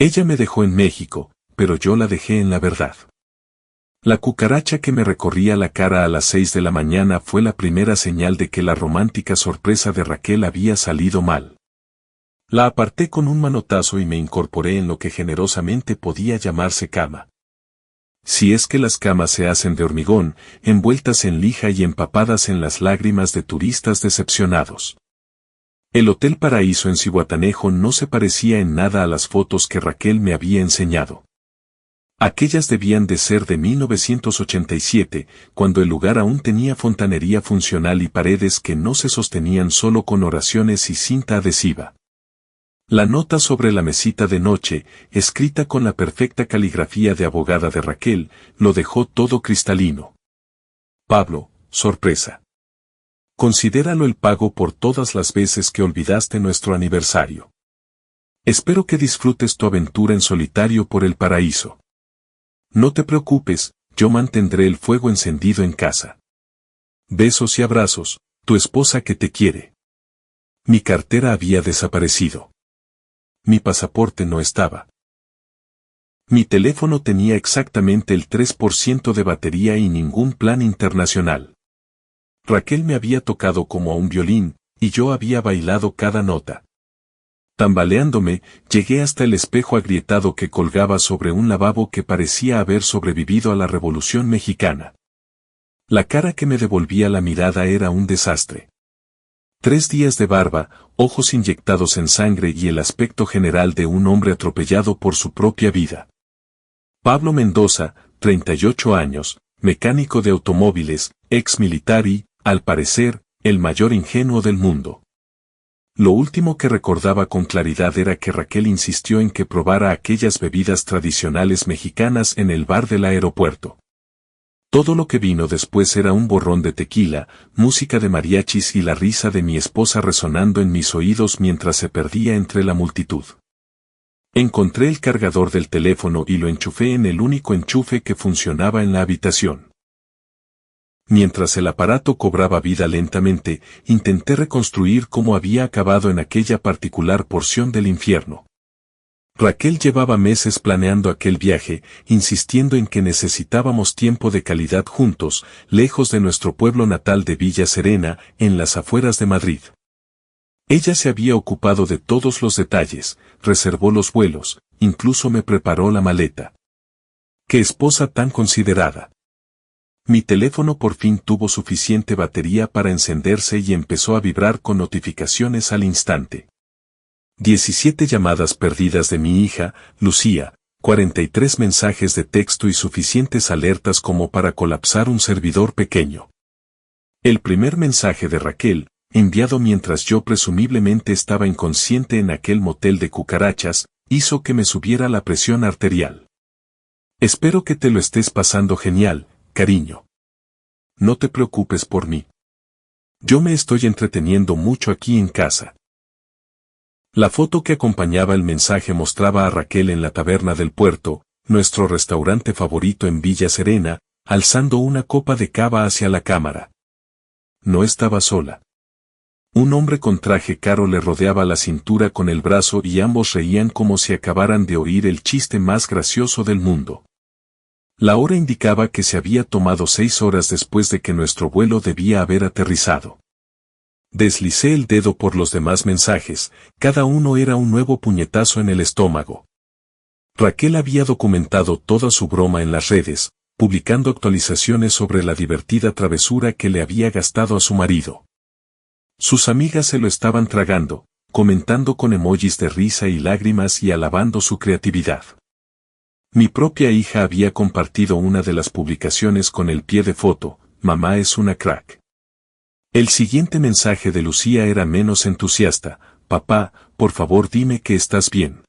Ella me dejó en México, pero yo la dejé en la verdad. La cucaracha que me recorría la cara a las 6 de la mañana fue la primera señal de que la romántica sorpresa de Raquel había salido mal. La aparté con un manotazo y me incorporé en lo que generosamente podía llamarse cama. Si es que las camas se hacen de hormigón, envueltas en lija y empapadas en las lágrimas de turistas decepcionados. El Hotel Paraíso en Zihuatanejo no se parecía en nada a las fotos que Raquel me había enseñado. Aquellas debían de ser de 1987, cuando el lugar aún tenía fontanería funcional y paredes que no se sostenían solo con oraciones y cinta adhesiva. La nota sobre la mesita de noche, escrita con la perfecta caligrafía de abogada de Raquel, lo dejó todo cristalino. Pablo, sorpresa. Considéralo el pago por todas las veces que olvidaste nuestro aniversario. Espero que disfrutes tu aventura en solitario por el paraíso. No te preocupes, yo mantendré el fuego encendido en casa. Besos y abrazos, tu esposa que te quiere. Mi cartera había desaparecido. Mi pasaporte no estaba. Mi teléfono tenía exactamente el 3% de batería y ningún plan internacional. Raquel me había tocado como a un violín, y yo había bailado cada nota. Tambaleándome, llegué hasta el espejo agrietado que colgaba sobre un lavabo que parecía haber sobrevivido a la Revolución Mexicana. La cara que me devolvía la mirada era un desastre. 3 días de barba, ojos inyectados en sangre y el aspecto general de un hombre atropellado por su propia vida. Pablo Mendoza, 38 años, mecánico de automóviles, ex militar y, al parecer, el mayor ingenuo del mundo. Lo último que recordaba con claridad era que Raquel insistió en que probara aquellas bebidas tradicionales mexicanas en el bar del aeropuerto. Todo lo que vino después era un borrón de tequila, música de mariachis y la risa de mi esposa resonando en mis oídos mientras se perdía entre la multitud. Encontré el cargador del teléfono y lo enchufé en el único enchufe que funcionaba en la habitación. Mientras el aparato cobraba vida lentamente, intenté reconstruir cómo había acabado en aquella particular porción del infierno. Raquel llevaba meses planeando aquel viaje, insistiendo en que necesitábamos tiempo de calidad juntos, lejos de nuestro pueblo natal de Villa Serena, en las afueras de Madrid. Ella se había ocupado de todos los detalles, reservó los vuelos, incluso me preparó la maleta. ¡Qué esposa tan considerada! Mi teléfono por fin tuvo suficiente batería para encenderse y empezó a vibrar con notificaciones al instante. 17 llamadas perdidas de mi hija, Lucía, 43 mensajes de texto y suficientes alertas como para colapsar un servidor pequeño. El primer mensaje de Raquel, enviado mientras yo presumiblemente estaba inconsciente en aquel motel de cucarachas, hizo que me subiera la presión arterial. Espero que te lo estés pasando genial, cariño. No te preocupes por mí. Yo me estoy entreteniendo mucho aquí en casa. La foto que acompañaba el mensaje mostraba a Raquel en la taberna del puerto, nuestro restaurante favorito en Villa Serena, alzando una copa de cava hacia la cámara. No estaba sola. Un hombre con traje caro le rodeaba la cintura con el brazo y ambos reían como si acabaran de oír el chiste más gracioso del mundo. La hora indicaba que se había tomado 6 horas después de que nuestro vuelo debía haber aterrizado. Deslicé el dedo por los demás mensajes, cada uno era un nuevo puñetazo en el estómago. Raquel había documentado toda su broma en las redes, publicando actualizaciones sobre la divertida travesura que le había gastado a su marido. Sus amigas se lo estaban tragando, comentando con emojis de risa y lágrimas y alabando su creatividad. Mi propia hija había compartido una de las publicaciones con el pie de foto, mamá es una crack. El siguiente mensaje de Lucía era menos entusiasta, papá, por favor dime que estás bien.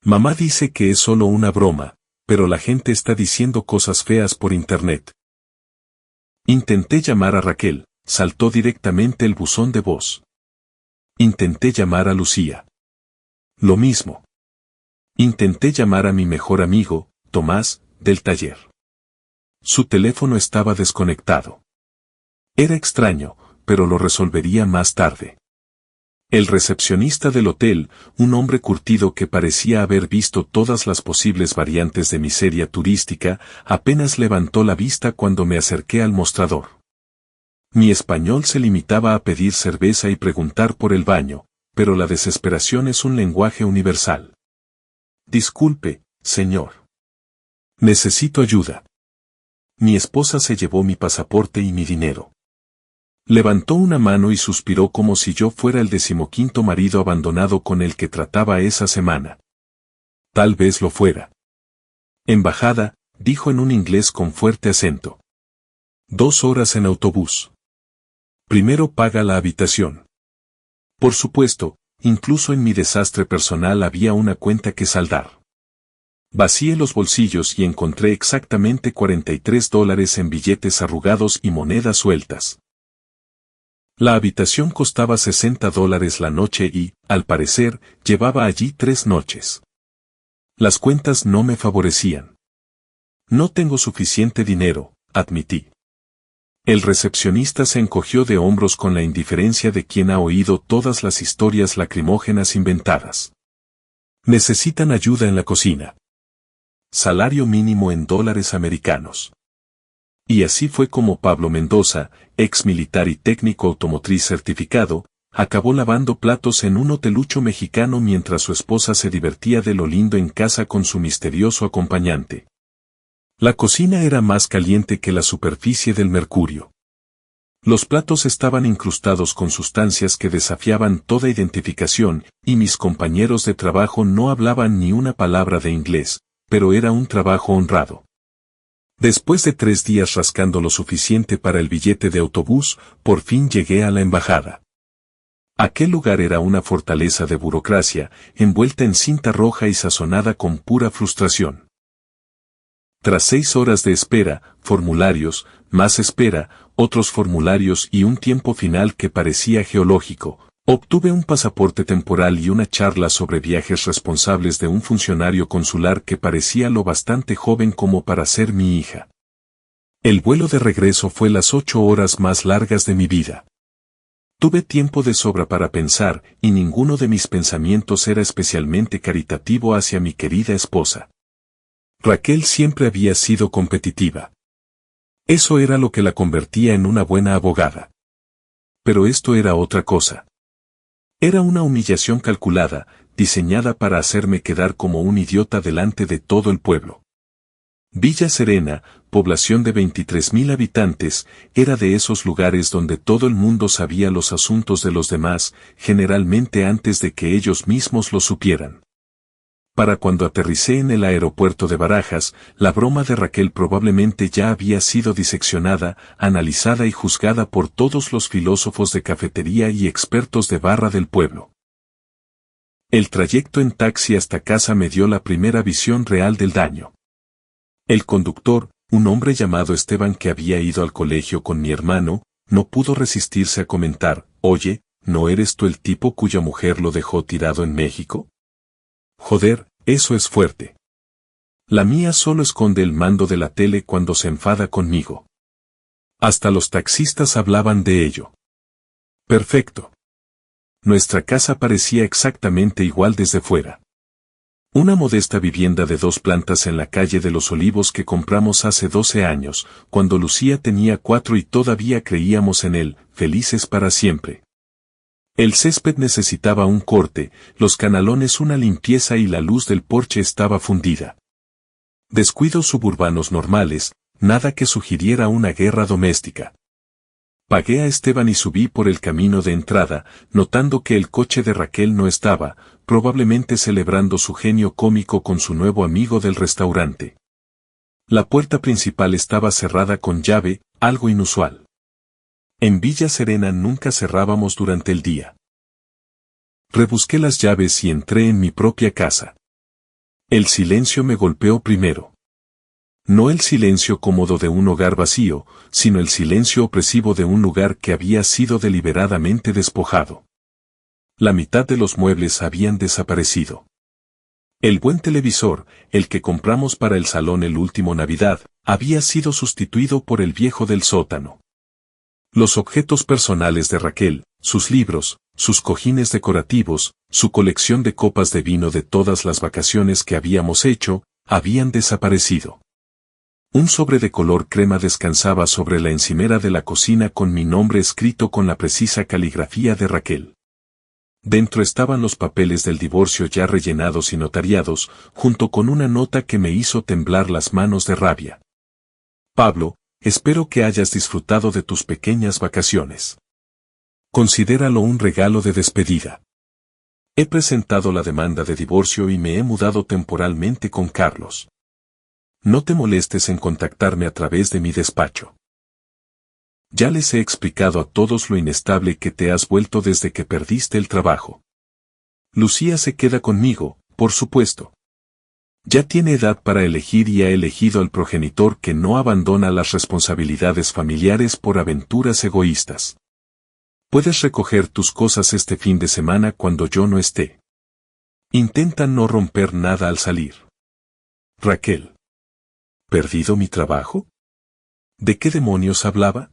Mamá dice que es solo una broma, pero la gente está diciendo cosas feas por internet. Intenté llamar a Raquel, saltó directamente el buzón de voz. Intenté llamar a Lucía. Lo mismo. Intenté llamar a mi mejor amigo, Tomás, del taller. Su teléfono estaba desconectado. Era extraño, pero lo resolvería más tarde. El recepcionista del hotel, un hombre curtido que parecía haber visto todas las posibles variantes de miseria turística, apenas levantó la vista cuando me acerqué al mostrador. Mi español se limitaba a pedir cerveza y preguntar por el baño, pero la desesperación es un lenguaje universal. Disculpe, señor. Necesito ayuda. Mi esposa se llevó mi pasaporte y mi dinero. Levantó una mano y suspiró como si yo fuera el 15º marido abandonado con el que trataba esa semana. Tal vez lo fuera. Embajada, dijo en un inglés con fuerte acento. 2 horas en autobús. Primero paga la habitación. Por supuesto, incluso en mi desastre personal había una cuenta que saldar. Vacié los bolsillos y encontré exactamente $43 en billetes arrugados y monedas sueltas. La habitación costaba $60 la noche y, al parecer, llevaba allí 3 noches. Las cuentas no me favorecían. No tengo suficiente dinero, admití. El recepcionista se encogió de hombros con la indiferencia de quien ha oído todas las historias lacrimógenas inventadas. Necesitan ayuda en la cocina. Salario mínimo en dólares americanos. Y así fue como Pablo Mendoza, ex militar y técnico automotriz certificado, acabó lavando platos en un hotelucho mexicano mientras su esposa se divertía de lo lindo en casa con su misterioso acompañante. La cocina era más caliente que la superficie del mercurio. Los platos estaban incrustados con sustancias que desafiaban toda identificación, y mis compañeros de trabajo no hablaban ni una palabra de inglés, pero era un trabajo honrado. Después de 3 días rascando lo suficiente para el billete de autobús, por fin llegué a la embajada. Aquel lugar era una fortaleza de burocracia, envuelta en cinta roja y sazonada con pura frustración. Tras 6 horas de espera, formularios, más espera, otros formularios y un tiempo final que parecía geológico, obtuve un pasaporte temporal y una charla sobre viajes responsables de un funcionario consular que parecía lo bastante joven como para ser mi hija. El vuelo de regreso fue las 8 horas más largas de mi vida. Tuve tiempo de sobra para pensar, y ninguno de mis pensamientos era especialmente caritativo hacia mi querida esposa. Raquel siempre había sido competitiva. Eso era lo que la convertía en una buena abogada. Pero esto era otra cosa. Era una humillación calculada, diseñada para hacerme quedar como un idiota delante de todo el pueblo. Villa Serena, población de 23,000 habitantes, era de esos lugares donde todo el mundo sabía los asuntos de los demás, generalmente antes de que ellos mismos lo supieran. Para cuando aterricé en el aeropuerto de Barajas, la broma de Raquel probablemente ya había sido diseccionada, analizada y juzgada por todos los filósofos de cafetería y expertos de barra del pueblo. El trayecto en taxi hasta casa me dio la primera visión real del daño. El conductor, un hombre llamado Esteban que había ido al colegio con mi hermano, no pudo resistirse a comentar: «Oye, ¿no eres tú el tipo cuya mujer lo dejó tirado en México? Joder, eso es fuerte. La mía solo esconde el mando de la tele cuando se enfada conmigo». Hasta los taxistas hablaban de ello. Perfecto. Nuestra casa parecía exactamente igual desde fuera. Una modesta vivienda de 2 plantas en la calle de los Olivos que compramos hace 12 años, cuando Lucía tenía 4 y todavía creíamos en él, felices para siempre. El césped necesitaba un corte, los canalones una limpieza y la luz del porche estaba fundida. Descuidos suburbanos normales, nada que sugiriera una guerra doméstica. Pagué a Esteban y subí por el camino de entrada, notando que el coche de Raquel no estaba, probablemente celebrando su genio cómico con su nuevo amigo del restaurante. La puerta principal estaba cerrada con llave, algo inusual. En Villa Serena nunca cerrábamos durante el día. Rebusqué las llaves y entré en mi propia casa. El silencio me golpeó primero. No el silencio cómodo de un hogar vacío, sino el silencio opresivo de un lugar que había sido deliberadamente despojado. La mitad de los muebles habían desaparecido. El buen televisor, el que compramos para el salón el último Navidad, había sido sustituido por el viejo del sótano. Los objetos personales de Raquel, sus libros, sus cojines decorativos, su colección de copas de vino de todas las vacaciones que habíamos hecho, habían desaparecido. Un sobre de color crema descansaba sobre la encimera de la cocina con mi nombre escrito con la precisa caligrafía de Raquel. Dentro estaban los papeles del divorcio ya rellenados y notariados, junto con una nota que me hizo temblar las manos de rabia. Pablo, espero que hayas disfrutado de tus pequeñas vacaciones. Considéralo un regalo de despedida. He presentado la demanda de divorcio y me he mudado temporalmente con Carlos. No te molestes en contactarme a través de mi despacho. Ya les he explicado a todos lo inestable que te has vuelto desde que perdiste el trabajo. Lucía se queda conmigo, por supuesto. Ya tiene edad para elegir y ha elegido al progenitor que no abandona las responsabilidades familiares por aventuras egoístas. Puedes recoger tus cosas este fin de semana cuando yo no esté. Intenta no romper nada al salir. Raquel. ¿Perdido mi trabajo? ¿De qué demonios hablaba?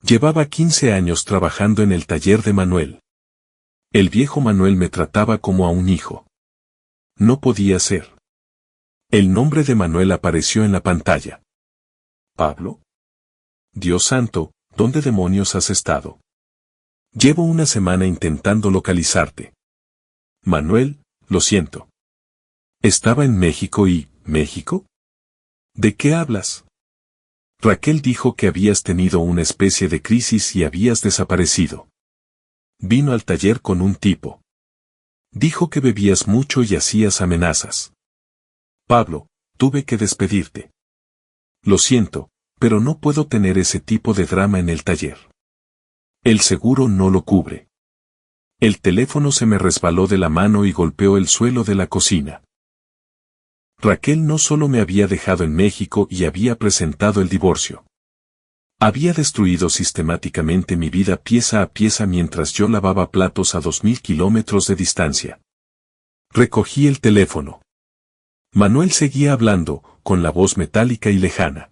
Llevaba 15 años trabajando en el taller de Manuel. El viejo Manuel me trataba como a un hijo. No podía ser. El nombre de Manuel apareció en la pantalla. ¿Pablo? Dios santo, ¿dónde demonios has estado? Llevo una semana intentando localizarte. Manuel, lo siento. Estaba en México y, ¿México? ¿De qué hablas? Raquel dijo que habías tenido una especie de crisis y habías desaparecido. Vino al taller con un tipo. Dijo que bebías mucho y hacías amenazas. Pablo, tuve que despedirte. Lo siento, pero no puedo tener ese tipo de drama en el taller. El seguro no lo cubre. El teléfono se me resbaló de la mano y golpeó el suelo de la cocina. Raquel no solo me había dejado en México y había presentado el divorcio. Había destruido sistemáticamente mi vida pieza a pieza mientras yo lavaba platos a 2000 kilómetros de distancia. Recogí el teléfono. Manuel seguía hablando, con la voz metálica y lejana.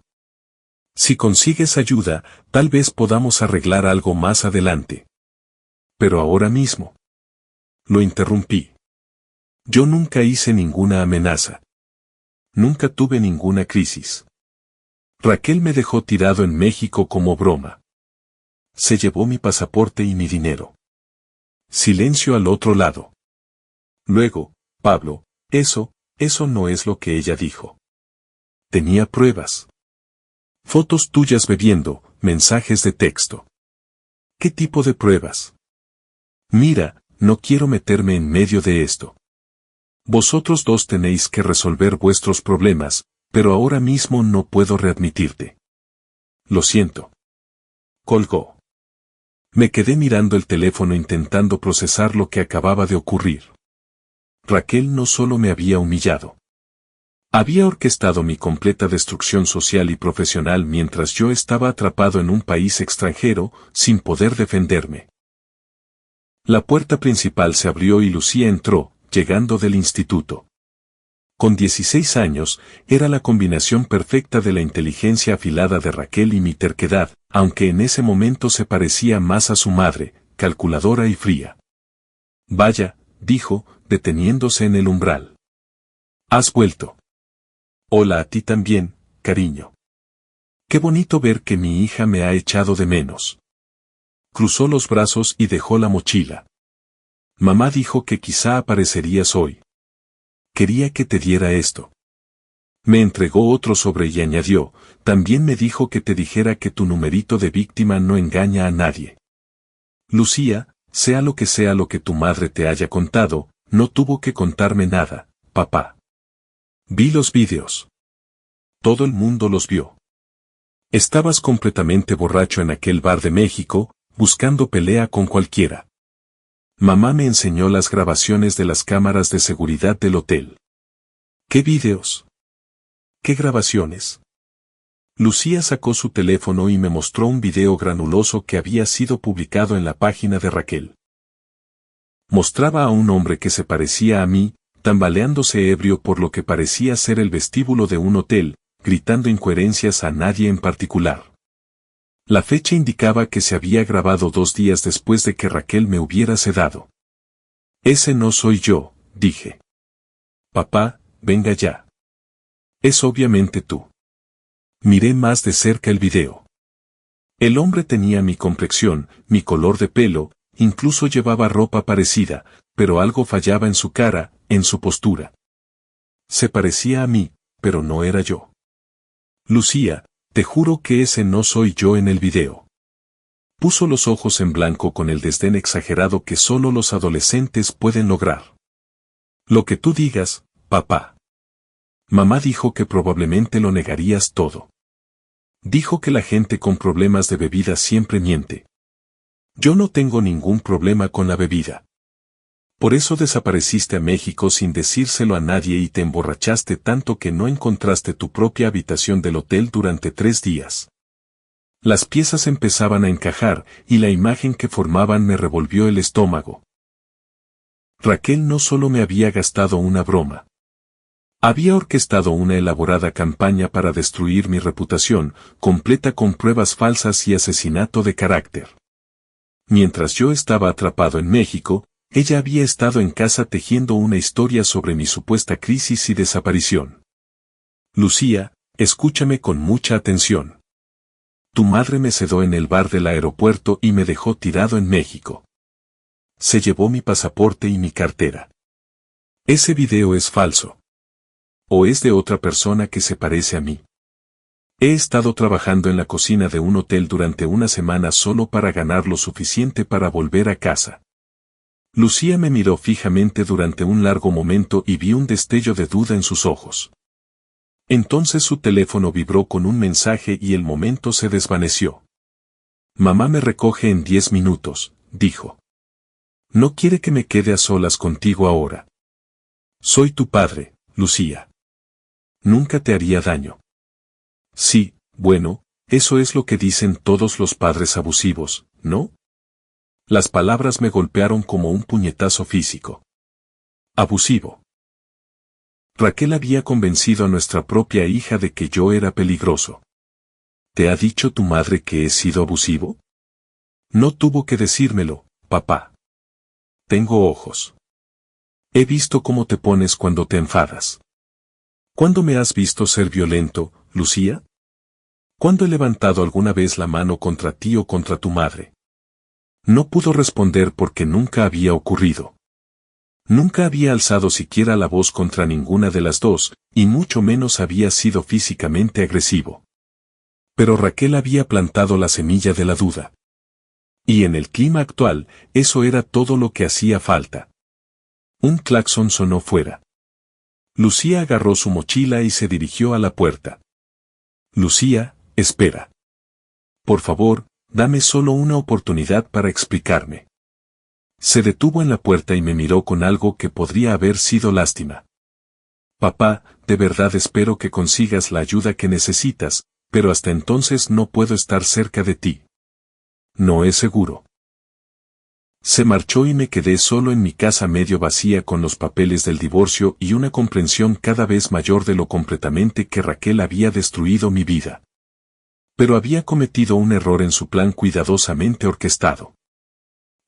Si consigues ayuda, tal vez podamos arreglar algo más adelante. Pero ahora mismo. Lo interrumpí. Yo nunca hice ninguna amenaza. Nunca tuve ninguna crisis. Raquel me dejó tirado en México como broma. Se llevó mi pasaporte y mi dinero. Silencio al otro lado. Luego, Pablo, eso no es lo que ella dijo. Tenía pruebas. Fotos tuyas bebiendo, mensajes de texto. ¿Qué tipo de pruebas? Mira, no quiero meterme en medio de esto. Vosotros dos tenéis que resolver vuestros problemas, pero ahora mismo no puedo readmitirte. Lo siento. Colgó. Me quedé mirando el teléfono intentando procesar lo que acababa de ocurrir. Raquel no solo me había humillado. Había orquestado mi completa destrucción social y profesional mientras yo estaba atrapado en un país extranjero, sin poder defenderme. La puerta principal se abrió y Lucía entró, llegando del instituto. Con 16 años, era la combinación perfecta de la inteligencia afilada de Raquel y mi terquedad, aunque en ese momento se parecía más a su madre, calculadora y fría. Vaya, dijo, deteniéndose en el umbral. ¿Has vuelto? Hola a ti también, cariño. Qué bonito ver que mi hija me ha echado de menos. Cruzó los brazos y dejó la mochila. Mamá dijo que quizá aparecerías hoy. Quería que te diera esto. Me entregó otro sobre y añadió, también me dijo que te dijera que tu numerito de víctima no engaña a nadie. Lucía, sea lo que tu madre te haya contado, no tuvo que contarme nada, papá. Vi los vídeos. Todo el mundo los vio. Estabas completamente borracho en aquel bar de México, buscando pelea con cualquiera. Mamá me enseñó las grabaciones de las cámaras de seguridad del hotel. ¿Qué vídeos? ¿Qué grabaciones? Lucía sacó su teléfono y me mostró un video granuloso que había sido publicado en la página de Raquel. Mostraba a un hombre que se parecía a mí, tambaleándose ebrio por lo que parecía ser el vestíbulo de un hotel, gritando incoherencias a nadie en particular. La fecha indicaba que se había grabado 2 días después de que Raquel me hubiera sedado. Ese no soy yo, dije. Papá, venga ya. Es obviamente tú. Miré más de cerca el video. El hombre tenía mi complexión, mi color de pelo, incluso llevaba ropa parecida, pero algo fallaba en su cara, en su postura. Se parecía a mí, pero no era yo. Lucía, te juro que ese no soy yo en el video. Puso los ojos en blanco con el desdén exagerado que solo los adolescentes pueden lograr. Lo que tú digas, papá. Mamá dijo que probablemente lo negarías todo. Dijo que la gente con problemas de bebida siempre miente. Yo no tengo ningún problema con la bebida. Por eso desapareciste a México sin decírselo a nadie y te emborrachaste tanto que no encontraste tu propia habitación del hotel durante 3 días. Las piezas empezaban a encajar y la imagen que formaban me revolvió el estómago. Raquel no solo me había gastado una broma. Había orquestado una elaborada campaña para destruir mi reputación, completa con pruebas falsas y asesinato de carácter. Mientras yo estaba atrapado en México, ella había estado en casa tejiendo una historia sobre mi supuesta crisis y desaparición. Lucía, escúchame con mucha atención. Tu madre me sedó en el bar del aeropuerto y me dejó tirado en México. Se llevó mi pasaporte y mi cartera. Ese video es falso. ¿O es de otra persona que se parece a mí? He estado trabajando en la cocina de un hotel durante una semana solo para ganar lo suficiente para volver a casa. Lucía me miró fijamente durante un largo momento y vi un destello de duda en sus ojos. Entonces su teléfono vibró con un mensaje y el momento se desvaneció. Mamá me recoge en 10 minutos, dijo. No quiere que me quede a solas contigo ahora. Soy tu padre, Lucía. Nunca te haría daño. Sí, bueno, eso es lo que dicen todos los padres abusivos, ¿no? Las palabras me golpearon como un puñetazo físico. Abusivo. Raquel había convencido a nuestra propia hija de que yo era peligroso. ¿Te ha dicho tu madre que he sido abusivo? No tuvo que decírmelo, papá. Tengo ojos. He visto cómo te pones cuando te enfadas. ¿Cuándo me has visto ser violento, Lucía? ¿Cuándo he levantado alguna vez la mano contra ti o contra tu madre? No pudo responder porque nunca había ocurrido. Nunca había alzado siquiera la voz contra ninguna de las dos, y mucho menos había sido físicamente agresivo. Pero Raquel había plantado la semilla de la duda. Y en el clima actual, eso era todo lo que hacía falta. Un claxon sonó fuera. Lucía agarró su mochila y se dirigió a la puerta. Lucía, espera. Por favor, dame solo una oportunidad para explicarme. Se detuvo en la puerta y me miró con algo que podría haber sido lástima. Papá, de verdad espero que consigas la ayuda que necesitas, pero hasta entonces no puedo estar cerca de ti. No es seguro. Se marchó y me quedé solo en mi casa medio vacía con los papeles del divorcio y una comprensión cada vez mayor de lo completamente que Raquel había destruido mi vida. Pero había cometido un error en su plan cuidadosamente orquestado.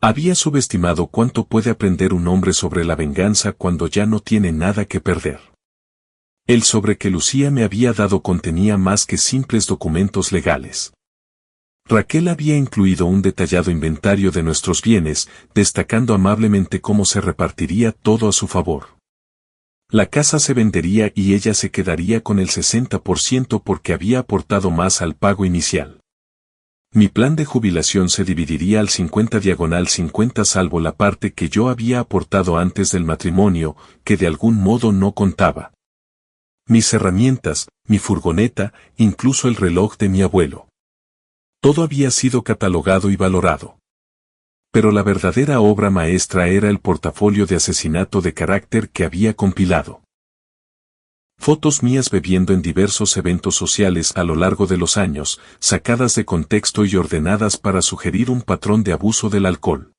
Había subestimado cuánto puede aprender un hombre sobre la venganza cuando ya no tiene nada que perder. El sobre que Lucía me había dado contenía más que simples documentos legales. Raquel había incluido un detallado inventario de nuestros bienes, destacando amablemente cómo se repartiría todo a su favor. La casa se vendería y ella se quedaría con el 60% porque había aportado más al pago inicial. Mi plan de jubilación se dividiría al 50/50 salvo la parte que yo había aportado antes del matrimonio, que de algún modo no contaba. Mis herramientas, mi furgoneta, incluso el reloj de mi abuelo. Todo había sido catalogado y valorado. Pero la verdadera obra maestra era el portafolio de asesinato de carácter que había compilado. Fotos mías bebiendo en diversos eventos sociales a lo largo de los años, sacadas de contexto y ordenadas para sugerir un patrón de abuso del alcohol.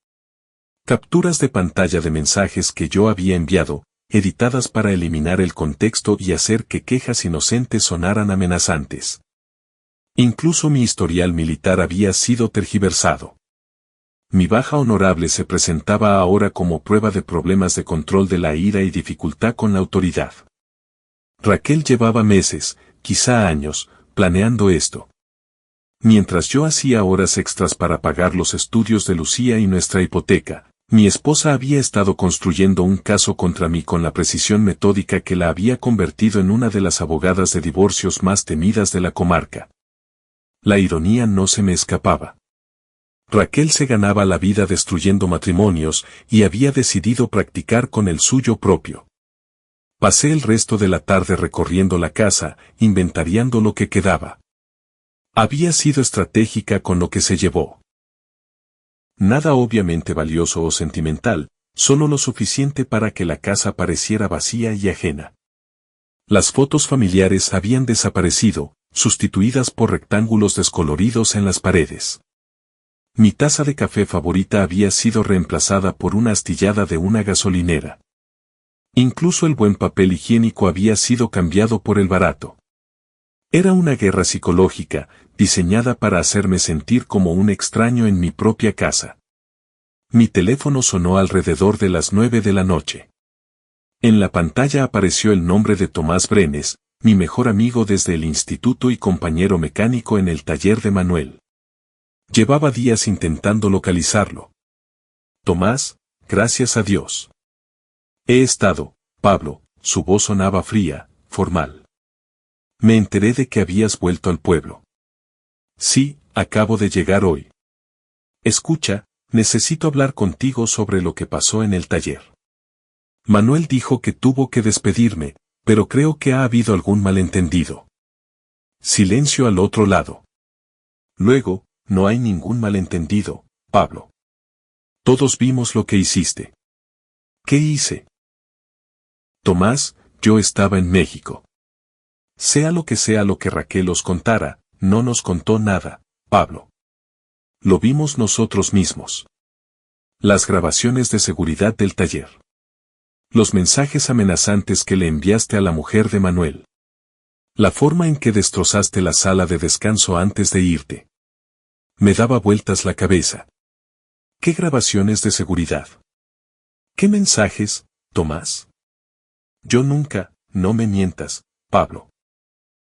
Capturas de pantalla de mensajes que yo había enviado, editadas para eliminar el contexto y hacer que quejas inocentes sonaran amenazantes. Incluso mi historial militar había sido tergiversado. Mi baja honorable se presentaba ahora como prueba de problemas de control de la ira y dificultad con la autoridad. Raquel llevaba meses, quizá años, planeando esto. Mientras yo hacía horas extras para pagar los estudios de Lucía y nuestra hipoteca, mi esposa había estado construyendo un caso contra mí con la precisión metódica que la había convertido en una de las abogadas de divorcios más temidas de la comarca. La ironía no se me escapaba. Raquel se ganaba la vida destruyendo matrimonios y había decidido practicar con el suyo propio. Pasé el resto de la tarde recorriendo la casa, inventariando lo que quedaba. Había sido estratégica con lo que se llevó. Nada obviamente valioso o sentimental, solo lo suficiente para que la casa pareciera vacía y ajena. Las fotos familiares habían desaparecido, sustituidas por rectángulos descoloridos en las paredes. Mi taza de café favorita había sido reemplazada por una astillada de una gasolinera. Incluso el buen papel higiénico había sido cambiado por el barato. Era una guerra psicológica, diseñada para hacerme sentir como un extraño en mi propia casa. Mi teléfono sonó alrededor de las 9 de la noche. En la pantalla apareció el nombre de Tomás Brenes, mi mejor amigo desde el instituto y compañero mecánico en el taller de Manuel. Llevaba días intentando localizarlo. Tomás, gracias a Dios. He estado, Pablo, su voz sonaba fría, formal. Me enteré de que habías vuelto al pueblo. Sí, acabo de llegar hoy. Escucha, necesito hablar contigo sobre lo que pasó en el taller. Manuel dijo que tuvo que despedirme, pero creo que ha habido algún malentendido. Silencio al otro lado. Luego, no hay ningún malentendido, Pablo. Todos vimos lo que hiciste. ¿Qué hice? Tomás, yo estaba en México. Sea lo que Raquel os contara, no nos contó nada, Pablo. Lo vimos nosotros mismos. Las grabaciones de seguridad del taller. Los mensajes amenazantes que le enviaste a la mujer de Manuel. La forma en que destrozaste la sala de descanso antes de irte. Me daba vueltas la cabeza. ¿Qué grabaciones de seguridad? ¿Qué mensajes, Tomás? Yo nunca, no me mientas, Pablo.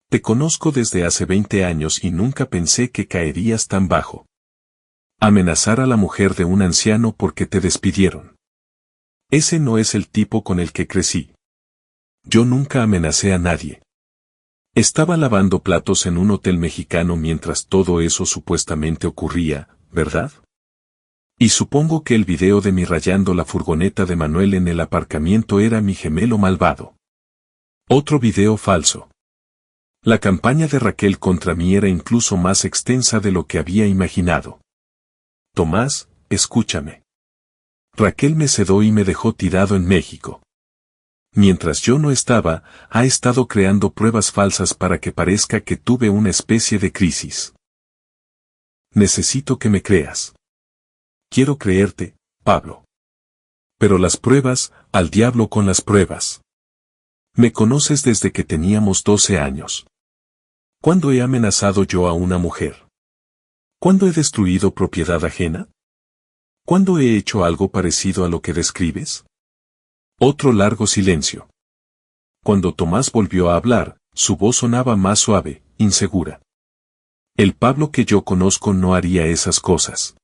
Te conozco desde hace 20 años y nunca pensé que caerías tan bajo. Amenazar a la mujer de un anciano porque te despidieron. Ese no es el tipo con el que crecí. Yo nunca amenacé a nadie. Estaba lavando platos en un hotel mexicano mientras todo eso supuestamente ocurría, ¿verdad? Y supongo que el video de mí rayando la furgoneta de Manuel en el aparcamiento era mi gemelo malvado. Otro video falso. La campaña de Raquel contra mí era incluso más extensa de lo que había imaginado. Tomás, escúchame. Raquel me sedó y me dejó tirado en México. Mientras yo no estaba, ha estado creando pruebas falsas para que parezca que tuve una especie de crisis. Necesito que me creas. Quiero creerte, Pablo. Pero las pruebas, al diablo con las pruebas. Me conoces desde que teníamos 12 años. ¿Cuándo he amenazado yo a una mujer? ¿Cuándo he destruido propiedad ajena? ¿Cuándo he hecho algo parecido a lo que describes? Otro largo silencio. Cuando Tomás volvió a hablar, su voz sonaba más suave, insegura. El Pablo que yo conozco no haría esas cosas.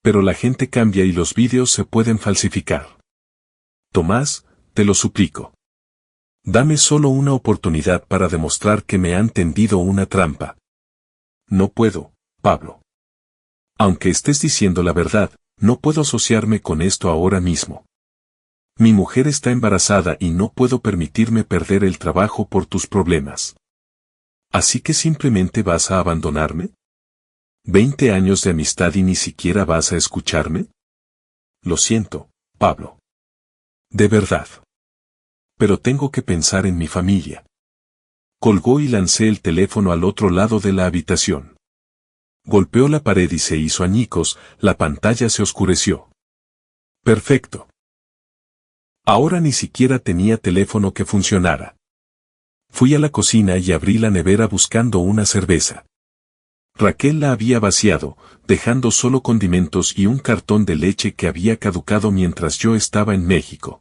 Pero la gente cambia y los vídeos se pueden falsificar. Tomás, te lo suplico. Dame solo una oportunidad para demostrar que me han tendido una trampa. No puedo, Pablo. Aunque estés diciendo la verdad, no puedo asociarme con esto ahora mismo. Mi mujer está embarazada y no puedo permitirme perder el trabajo por tus problemas. ¿Así que simplemente vas a abandonarme? ¿20 años de amistad y ni siquiera vas a escucharme? Lo siento, Pablo. De verdad. Pero tengo que pensar en mi familia. Colgó y lancé el teléfono al otro lado de la habitación. Golpeó la pared y se hizo añicos, la pantalla se oscureció. Perfecto. Ahora ni siquiera tenía teléfono que funcionara. Fui a la cocina y abrí la nevera buscando una cerveza. Raquel la había vaciado, dejando solo condimentos y un cartón de leche que había caducado mientras yo estaba en México.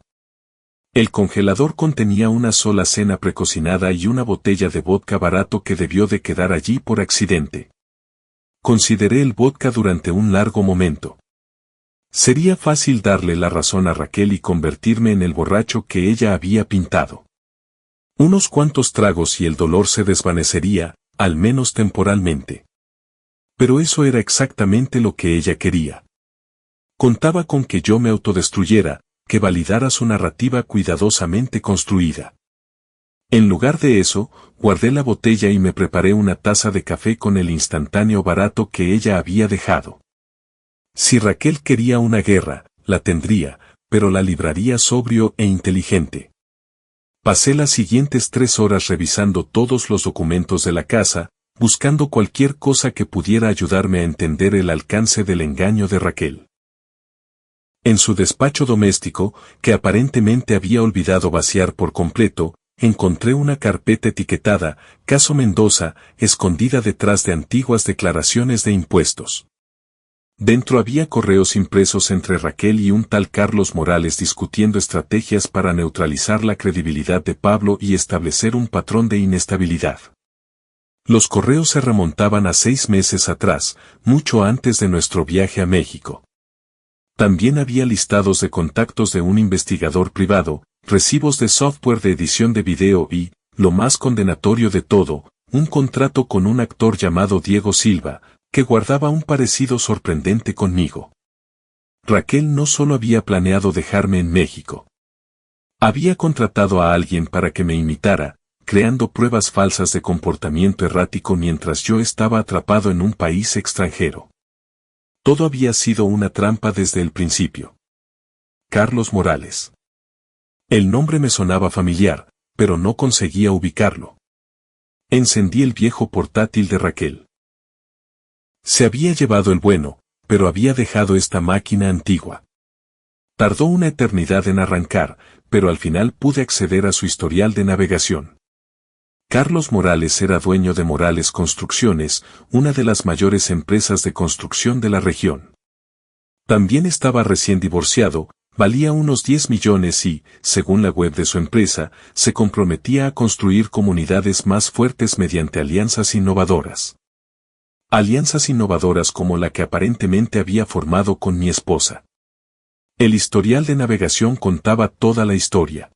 El congelador contenía una sola cena precocinada y una botella de vodka barato que debió de quedar allí por accidente. Consideré el vodka durante un largo momento. Sería fácil darle la razón a Raquel y convertirme en el borracho que ella había pintado. Unos cuantos tragos y el dolor se desvanecería, al menos temporalmente. Pero eso era exactamente lo que ella quería. Contaba con que yo me autodestruyera, que validara su narrativa cuidadosamente construida. En lugar de eso, guardé la botella y me preparé una taza de café con el instantáneo barato que ella había dejado. Si Raquel quería una guerra, la tendría, pero la libraría sobrio e inteligente. Pasé las siguientes 3 horas revisando todos los documentos de la casa, buscando cualquier cosa que pudiera ayudarme a entender el alcance del engaño de Raquel. En su despacho doméstico, que aparentemente había olvidado vaciar por completo, encontré una carpeta etiquetada Caso Mendoza, escondida detrás de antiguas declaraciones de impuestos. Dentro había correos impresos entre Raquel y un tal Carlos Morales discutiendo estrategias para neutralizar la credibilidad de Pablo y establecer un patrón de inestabilidad. Los correos se remontaban a 6 meses atrás, mucho antes de nuestro viaje a México. También había listados de contactos de un investigador privado, recibos de software de edición de video y, lo más condenatorio de todo, un contrato con un actor llamado Diego Silva, que guardaba un parecido sorprendente conmigo. Raquel no solo había planeado dejarme en México. Había contratado a alguien para que me imitara, creando pruebas falsas de comportamiento errático mientras yo estaba atrapado en un país extranjero. Todo había sido una trampa desde el principio. Carlos Morales. El nombre me sonaba familiar, pero no conseguía ubicarlo. Encendí el viejo portátil de Raquel. Se había llevado el bueno, pero había dejado esta máquina antigua. Tardó una eternidad en arrancar, pero al final pude acceder a su historial de navegación. Carlos Morales era dueño de Morales Construcciones, una de las mayores empresas de construcción de la región. También estaba recién divorciado, valía unos 10 millones y, según la web de su empresa, se comprometía a construir comunidades más fuertes mediante alianzas innovadoras. Alianzas innovadoras como la que aparentemente había formado con mi esposa. El historial de navegación contaba toda la historia.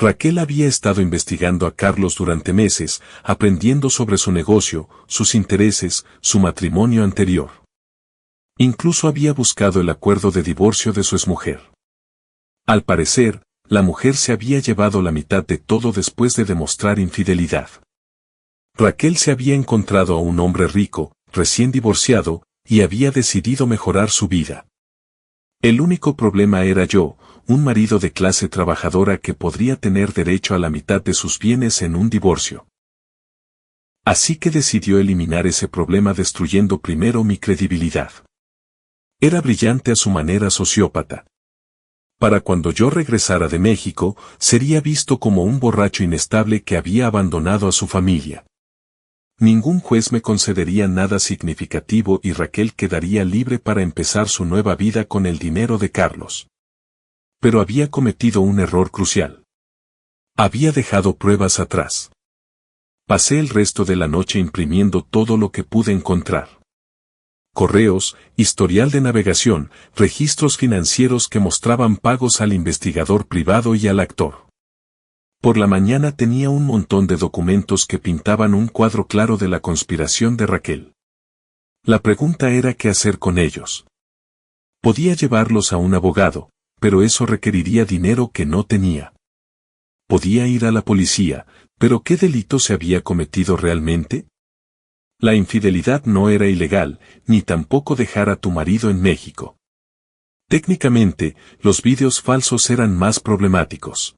Raquel había estado investigando a Carlos durante meses, aprendiendo sobre su negocio, sus intereses, su matrimonio anterior. Incluso había buscado el acuerdo de divorcio de su exmujer. Al parecer, la mujer se había llevado la mitad de todo después de demostrar infidelidad. Raquel se había encontrado a un hombre rico, recién divorciado, y había decidido mejorar su vida. El único problema era yo, un marido de clase trabajadora que podría tener derecho a la mitad de sus bienes en un divorcio. Así que decidió eliminar ese problema destruyendo primero mi credibilidad. Era brillante a su manera sociópata. Para cuando yo regresara de México, sería visto como un borracho inestable que había abandonado a su familia. Ningún juez me concedería nada significativo y Raquel quedaría libre para empezar su nueva vida con el dinero de Carlos. Pero había cometido un error crucial. Había dejado pruebas atrás. Pasé el resto de la noche imprimiendo todo lo que pude encontrar. Correos, historial de navegación, registros financieros que mostraban pagos al investigador privado y al actor. Por la mañana tenía un montón de documentos que pintaban un cuadro claro de la conspiración de Raquel. La pregunta era qué hacer con ellos. Podía llevarlos a un abogado, pero eso requeriría dinero que no tenía. Podía ir a la policía, pero ¿qué delito se había cometido realmente? La infidelidad no era ilegal, ni tampoco dejar a tu marido en México. Técnicamente, los vídeos falsos eran más problemáticos.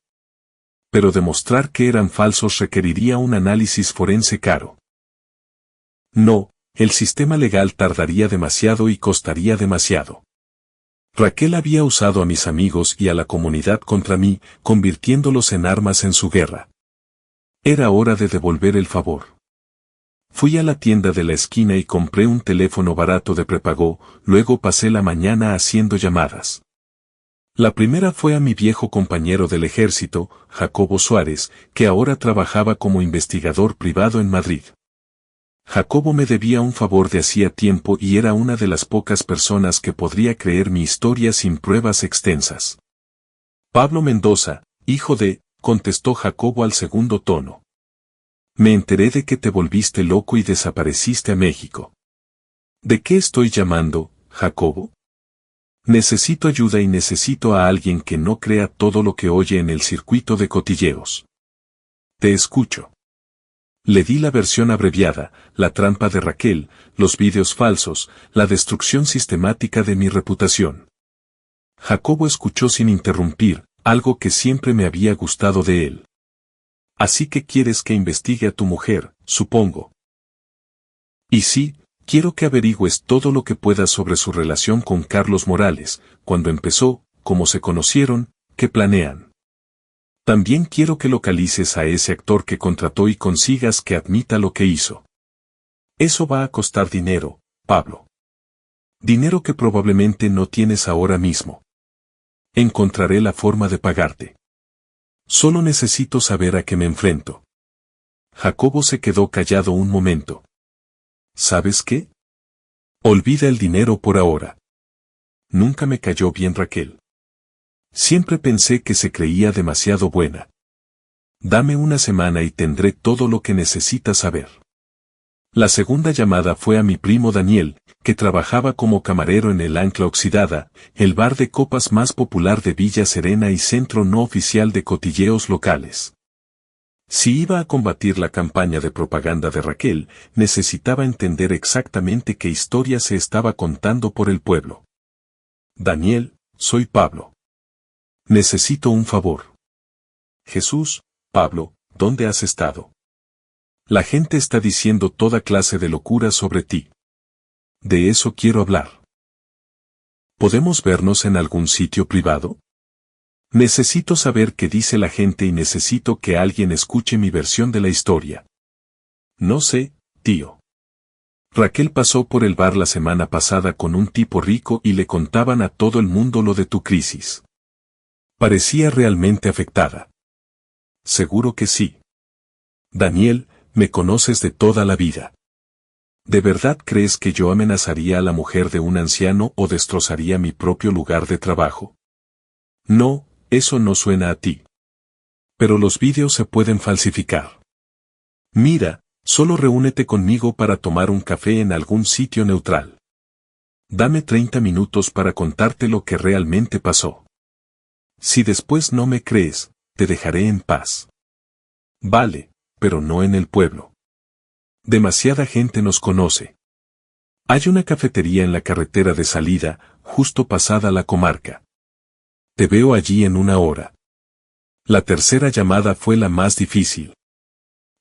Pero demostrar que eran falsos requeriría un análisis forense caro. No, el sistema legal tardaría demasiado y costaría demasiado. Raquel había usado a mis amigos y a la comunidad contra mí, convirtiéndolos en armas en su guerra. Era hora de devolver el favor. Fui a la tienda de la esquina y compré un teléfono barato de prepago, luego pasé la mañana haciendo llamadas. La primera fue a mi viejo compañero del ejército, Jacobo Suárez, que ahora trabajaba como investigador privado en Madrid. Jacobo me debía un favor de hacía tiempo y era una de las pocas personas que podría creer mi historia sin pruebas extensas. Pablo Mendoza, hijo de, contestó Jacobo al segundo tono. Me enteré de que te volviste loco y desapareciste a México. ¿De qué estoy llamando, Jacobo? Necesito ayuda y necesito a alguien que no crea todo lo que oye en el circuito de cotilleos. Te escucho. Le di la versión abreviada, la trampa de Raquel, los vídeos falsos, la destrucción sistemática de mi reputación. Jacobo escuchó sin interrumpir, algo que siempre me había gustado de él. Así que quieres que investigue a tu mujer, supongo. Y sí, quiero que averigües todo lo que puedas sobre su relación con Carlos Morales, cuando empezó, cómo se conocieron, qué planean. También quiero que localices a ese actor que contrató y consigas que admita lo que hizo. Eso va a costar dinero, Pablo. Dinero que probablemente no tienes ahora mismo. Encontraré la forma de pagarte. Solo necesito saber a qué me enfrento. Jacobo se quedó callado un momento. ¿Sabes qué? Olvida el dinero por ahora. Nunca me cayó bien Raquel. Siempre pensé que se creía demasiado buena. Dame una semana y tendré todo lo que necesitas saber. La segunda llamada fue a mi primo Daniel, que trabajaba como camarero en el Ancla Oxidada, el bar de copas más popular de Villa Serena y centro no oficial de cotilleos locales. Si iba a combatir la campaña de propaganda de Raquel, necesitaba entender exactamente qué historia se estaba contando por el pueblo. Daniel, soy Pablo. Necesito un favor. Jesús, Pablo, ¿dónde has estado? La gente está diciendo toda clase de locuras sobre ti. De eso quiero hablar. ¿Podemos vernos en algún sitio privado? Necesito saber qué dice la gente y necesito que alguien escuche mi versión de la historia. No sé, tío. Raquel pasó por el bar la semana pasada con un tipo rico y le contaban a todo el mundo lo de tu crisis. Parecía realmente afectada. Seguro que sí. Daniel, me conoces de toda la vida. ¿De verdad crees que yo amenazaría a la mujer de un anciano o destrozaría mi propio lugar de trabajo? No, eso no suena a ti. Pero los vídeos se pueden falsificar. Mira, solo reúnete conmigo para tomar un café en algún sitio neutral. Dame 30 minutos para contarte lo que realmente pasó. Si después no me crees, te dejaré en paz. Vale, pero no en el pueblo. Demasiada gente nos conoce. Hay una cafetería en la carretera de salida, justo pasada la comarca. Te veo allí en una hora. La tercera llamada fue la más difícil.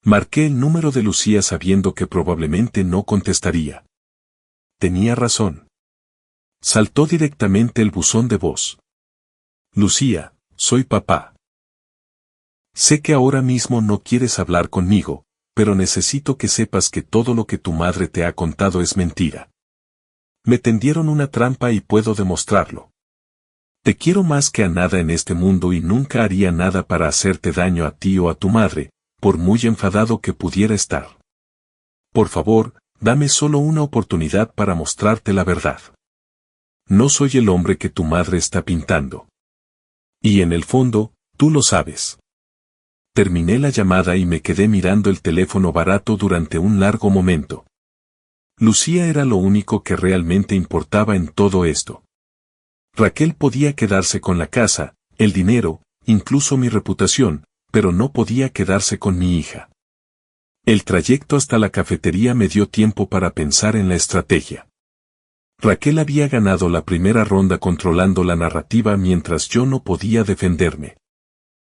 Marqué el número de Lucía sabiendo que probablemente no contestaría. Tenía razón. Saltó directamente el buzón de voz. Lucía, soy papá. Sé que ahora mismo no quieres hablar conmigo, pero necesito que sepas que todo lo que tu madre te ha contado es mentira. Me tendieron una trampa y puedo demostrarlo. Te quiero más que a nada en este mundo y nunca haría nada para hacerte daño a ti o a tu madre, por muy enfadado que pudiera estar. Por favor, dame solo una oportunidad para mostrarte la verdad. No soy el hombre que tu madre está pintando. Y en el fondo, tú lo sabes. Terminé la llamada y me quedé mirando el teléfono barato durante un largo momento. Lucía era lo único que realmente importaba en todo esto. Raquel podía quedarse con la casa, el dinero, incluso mi reputación, pero no podía quedarse con mi hija. El trayecto hasta la cafetería me dio tiempo para pensar en la estrategia. Raquel había ganado la primera ronda controlando la narrativa mientras yo no podía defenderme.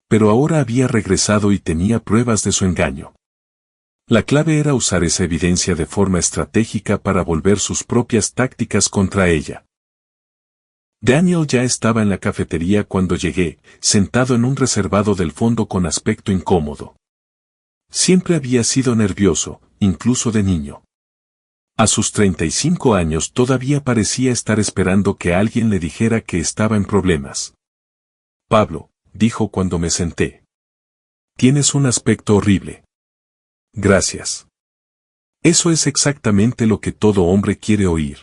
Pero ahora había regresado y tenía pruebas de su engaño. La clave era usar esa evidencia de forma estratégica para volver sus propias tácticas contra ella. Daniel ya estaba en la cafetería cuando llegué, sentado en un reservado del fondo con aspecto incómodo. Siempre había sido nervioso, incluso de niño. A sus 35 años todavía parecía estar esperando que alguien le dijera que estaba en problemas. Pablo, dijo cuando me senté. Tienes un aspecto horrible. Gracias. Eso es exactamente lo que todo hombre quiere oír.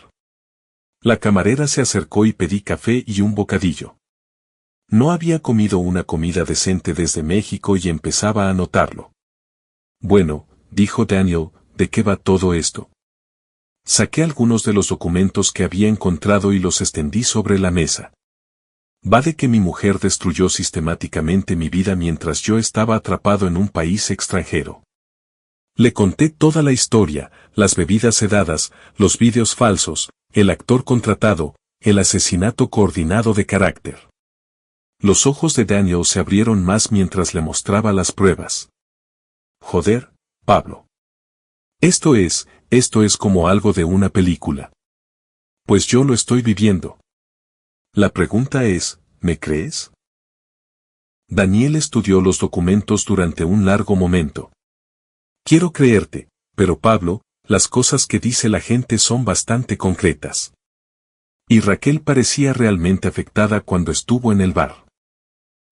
La camarera se acercó y pedí café y un bocadillo. No había comido una comida decente desde México y empezaba a notarlo. Bueno, dijo Daniel, ¿de qué va todo esto? Saqué algunos de los documentos que había encontrado y los extendí sobre la mesa. Va de que mi mujer destruyó sistemáticamente mi vida mientras yo estaba atrapado en un país extranjero. Le conté toda la historia, las bebidas sedadas, los vídeos falsos, el actor contratado, el asesinato coordinado de carácter. Los ojos de Daniel se abrieron más mientras le mostraba las pruebas. Joder, Pablo. Esto es como algo de una película. Pues yo lo estoy viviendo. La pregunta es, ¿me crees? Daniel estudió los documentos durante un largo momento. Quiero creerte, pero Pablo, las cosas que dice la gente son bastante concretas. Y Raquel parecía realmente afectada cuando estuvo en el bar.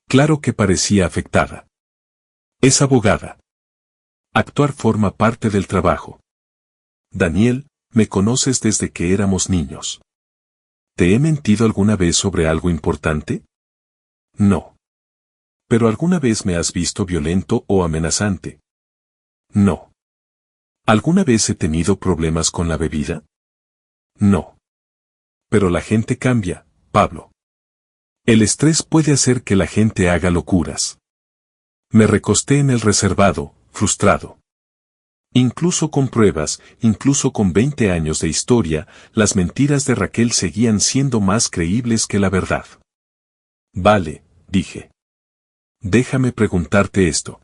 Claro que parecía afectada. Es abogada. Actuar forma parte del trabajo. Daniel, me conoces desde que éramos niños. ¿Te he mentido alguna vez sobre algo importante? No. ¿Pero alguna vez me has visto violento o amenazante? No. ¿Alguna vez he tenido problemas con la bebida? No. Pero la gente cambia, Pablo. El estrés puede hacer que la gente haga locuras. Me recosté en el reservado, frustrado. Incluso con pruebas, incluso con 20 años de historia, las mentiras de Raquel seguían siendo más creíbles que la verdad. Vale, dije. Déjame preguntarte esto.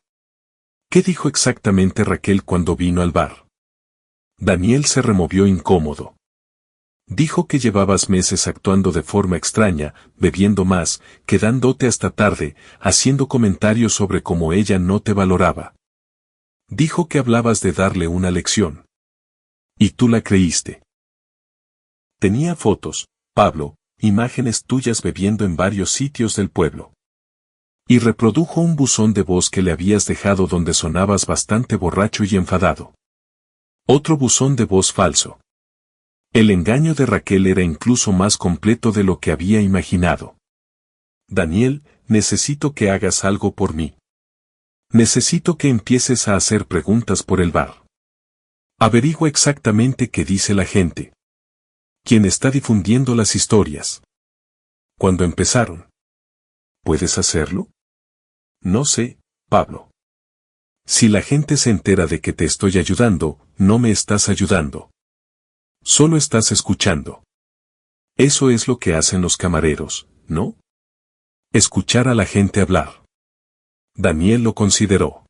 ¿Qué dijo exactamente Raquel cuando vino al bar? Daniel se removió incómodo. Dijo que llevabas meses actuando de forma extraña, bebiendo más, quedándote hasta tarde, haciendo comentarios sobre cómo ella no te valoraba. Dijo que hablabas de darle una lección. Y tú la creíste. Tenía fotos, Pablo, imágenes tuyas bebiendo en varios sitios del pueblo. Y reprodujo un buzón de voz que le habías dejado donde sonabas bastante borracho y enfadado. Otro buzón de voz falso. El engaño de Raquel era incluso más completo de lo que había imaginado. Daniel, necesito que hagas algo por mí. Necesito que empieces a hacer preguntas por el bar. Averigua exactamente qué dice la gente. ¿Quién está difundiendo las historias? ¿Cuándo empezaron? ¿Puedes hacerlo? No sé, Pablo. Si la gente se entera de que te estoy ayudando, no me estás ayudando. Solo estás escuchando. Eso es lo que hacen los camareros, ¿no? Escuchar a la gente hablar. Daniel lo consideró.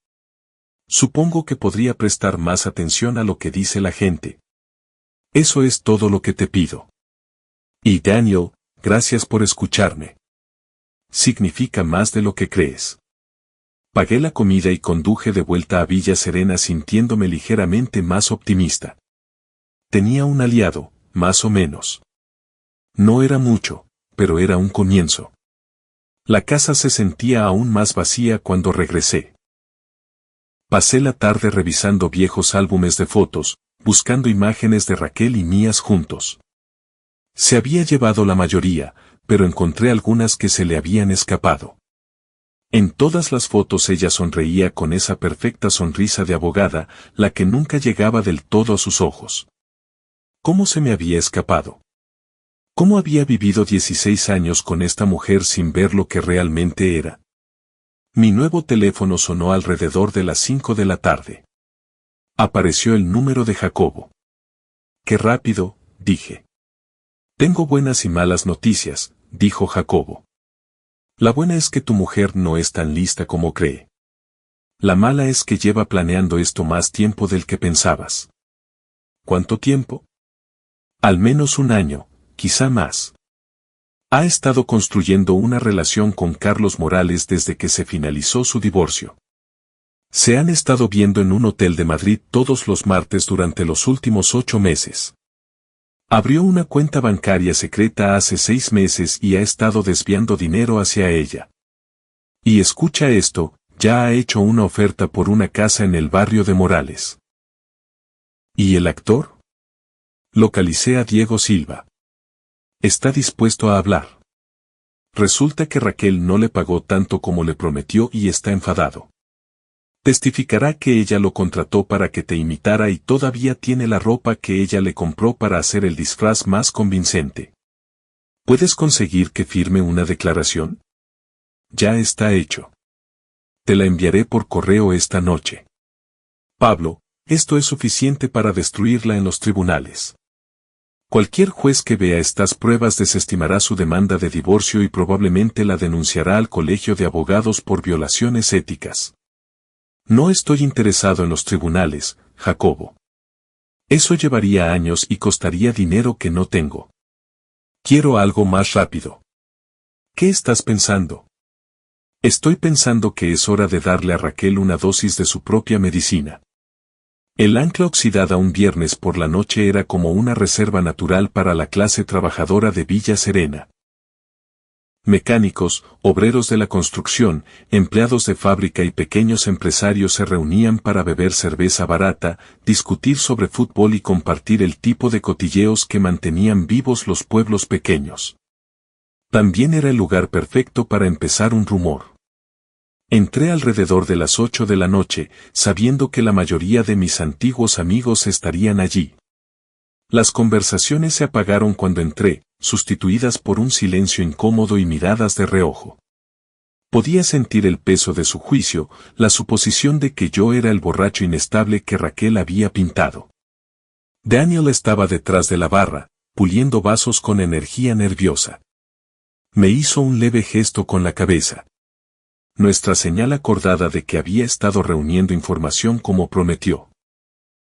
Supongo que podría prestar más atención a lo que dice la gente. Eso es todo lo que te pido. Y Daniel, gracias por escucharme. Significa más de lo que crees. Pagué la comida y conduje de vuelta a Villa Serena sintiéndome ligeramente más optimista. Tenía un aliado, más o menos. No era mucho, pero era un comienzo. La casa se sentía aún más vacía cuando regresé. Pasé la tarde revisando viejos álbumes de fotos, buscando imágenes de Raquel y mías juntos. Se había llevado la mayoría, pero encontré algunas que se le habían escapado. En todas las fotos ella sonreía con esa perfecta sonrisa de abogada, la que nunca llegaba del todo a sus ojos. ¿Cómo se me había escapado? ¿Cómo había vivido 16 años con esta mujer sin ver lo que realmente era? Mi nuevo teléfono sonó alrededor de las 5 de la tarde. Apareció el número de Jacobo. ¡Qué rápido!, dije. Tengo buenas y malas noticias, dijo Jacobo. La buena es que tu mujer no es tan lista como cree. La mala es que lleva planeando esto más tiempo del que pensabas. ¿Cuánto tiempo? Al menos un año, quizá más. Ha estado construyendo una relación con Carlos Morales desde que se finalizó su divorcio. Se han estado viendo en un hotel de Madrid todos los martes durante los últimos 8 meses. Abrió una cuenta bancaria secreta hace 6 meses y ha estado desviando dinero hacia ella. Y escucha esto, ya ha hecho una oferta por una casa en el barrio de Morales. ¿Y el actor? Localicé a Diego Silva. Está dispuesto a hablar. Resulta que Raquel no le pagó tanto como le prometió y está enfadado. Testificará que ella lo contrató para que te imitara y todavía tiene la ropa que ella le compró para hacer el disfraz más convincente. ¿Puedes conseguir que firme una declaración? Ya está hecho. Te la enviaré por correo esta noche. Pablo, esto es suficiente para destruirla en los tribunales. Cualquier juez que vea estas pruebas desestimará su demanda de divorcio y probablemente la denunciará al colegio de abogados por violaciones éticas. No estoy interesado en los tribunales, Jacobo. Eso llevaría años y costaría dinero que no tengo. Quiero algo más rápido. ¿Qué estás pensando? Estoy pensando que es hora de darle a Raquel una dosis de su propia medicina. El ancla oxidada un viernes por la noche era como una reserva natural para la clase trabajadora de Villa Serena. Mecánicos, obreros de la construcción, empleados de fábrica y pequeños empresarios se reunían para beber cerveza barata, discutir sobre fútbol y compartir el tipo de cotilleos que mantenían vivos los pueblos pequeños. También era el lugar perfecto para empezar un rumor. Entré alrededor de las 8 de la noche, sabiendo que la mayoría de mis antiguos amigos estarían allí. Las conversaciones se apagaron cuando entré, sustituidas por un silencio incómodo y miradas de reojo. Podía sentir el peso de su juicio, la suposición de que yo era el borracho inestable que Raquel había pintado. Daniel estaba detrás de la barra, puliendo vasos con energía nerviosa. Me hizo un leve gesto con la cabeza. Nuestra señal acordada de que había estado reuniendo información como prometió.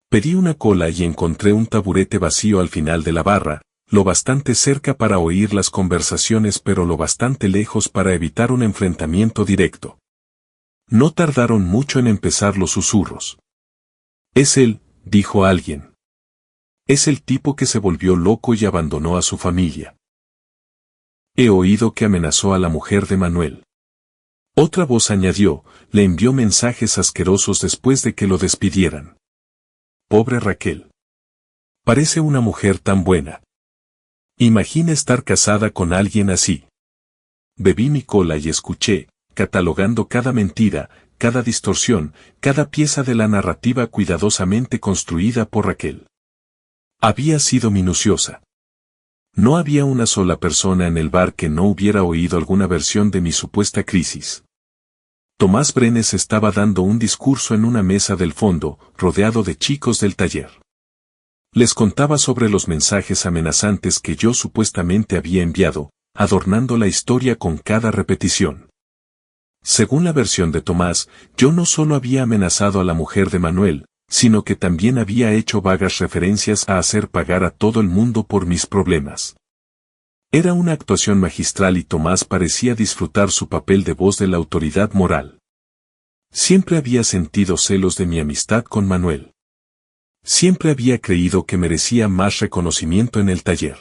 Pedí una cola y encontré un taburete vacío al final de la barra, lo bastante cerca para oír las conversaciones pero lo bastante lejos para evitar un enfrentamiento directo. No tardaron mucho en empezar los susurros. Es él, dijo alguien. Es el tipo que se volvió loco y abandonó a su familia. He oído que amenazó a la mujer de Manuel. Otra voz añadió, le envió mensajes asquerosos después de que lo despidieran. Pobre Raquel. Parece una mujer tan buena. Imagina estar casada con alguien así. Bebí mi cola y escuché, catalogando cada mentira, cada distorsión, cada pieza de la narrativa cuidadosamente construida por Raquel. Había sido minuciosa. No había una sola persona en el bar que no hubiera oído alguna versión de mi supuesta crisis. Tomás Brenes estaba dando un discurso en una mesa del fondo, rodeado de chicos del taller. Les contaba sobre los mensajes amenazantes que yo supuestamente había enviado, adornando la historia con cada repetición. Según la versión de Tomás, yo no solo había amenazado a la mujer de Manuel, sino que también había hecho vagas referencias a hacer pagar a todo el mundo por mis problemas. Era una actuación magistral y Tomás parecía disfrutar su papel de voz de la autoridad moral. Siempre había sentido celos de mi amistad con Manuel. Siempre había creído que merecía más reconocimiento en el taller.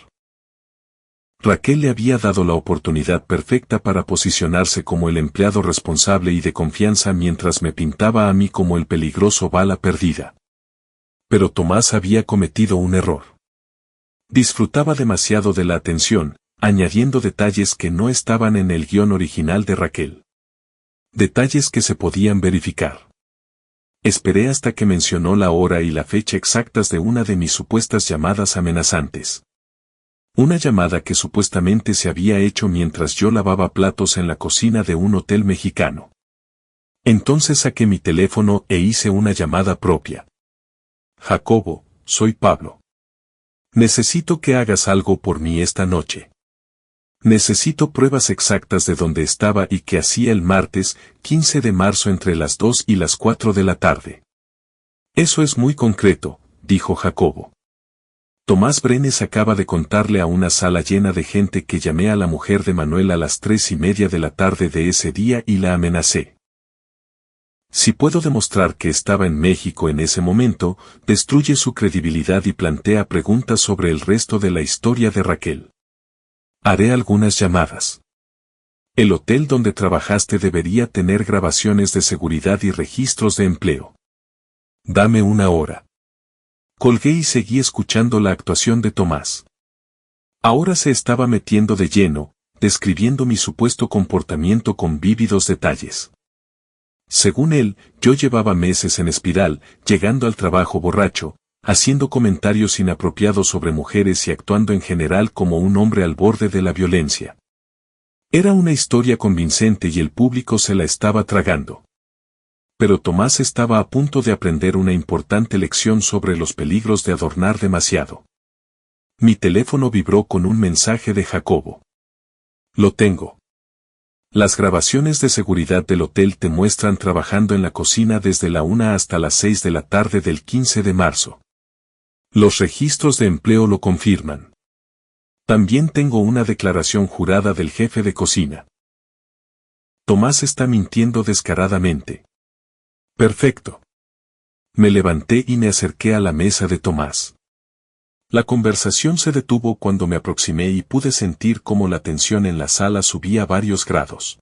Raquel le había dado la oportunidad perfecta para posicionarse como el empleado responsable y de confianza mientras me pintaba a mí como el peligroso bala perdida. Pero Tomás había cometido un error. Disfrutaba demasiado de la atención, añadiendo detalles que no estaban en el guión original de Raquel. Detalles que se podían verificar. Esperé hasta que mencionó la hora y la fecha exactas de una de mis supuestas llamadas amenazantes. Una llamada que supuestamente se había hecho mientras yo lavaba platos en la cocina de un hotel mexicano. Entonces saqué mi teléfono e hice una llamada propia. Jacobo, soy Pablo. Necesito que hagas algo por mí esta noche. Necesito pruebas exactas de dónde estaba y qué hacía el martes, 15 de marzo entre las 2 y las 4 de la tarde. Eso es muy concreto, dijo Jacobo. Tomás Brenes acaba de contarle a una sala llena de gente que llamé a la mujer de Manuel a las 3:30 de la tarde de ese día y la amenacé. Si puedo demostrar que estaba en México en ese momento, destruye su credibilidad y plantea preguntas sobre el resto de la historia de Raquel. Haré algunas llamadas. El hotel donde trabajaste debería tener grabaciones de seguridad y registros de empleo. Dame una hora. Colgué y seguí escuchando la actuación de Tomás. Ahora se estaba metiendo de lleno, describiendo mi supuesto comportamiento con vívidos detalles. Según él, yo llevaba meses en espiral, llegando al trabajo borracho, haciendo comentarios inapropiados sobre mujeres y actuando en general como un hombre al borde de la violencia. Era una historia convincente y el público se la estaba tragando. Pero Tomás estaba a punto de aprender una importante lección sobre los peligros de adornar demasiado. Mi teléfono vibró con un mensaje de Jacobo. Lo tengo. Las grabaciones de seguridad del hotel te muestran trabajando en la cocina desde la 1 hasta las 6 de la tarde del 15 de marzo. Los registros de empleo lo confirman. También tengo una declaración jurada del jefe de cocina. Tomás está mintiendo descaradamente. Perfecto. Me levanté y me acerqué a la mesa de Tomás. La conversación se detuvo cuando me aproximé y pude sentir cómo la tensión en la sala subía varios grados.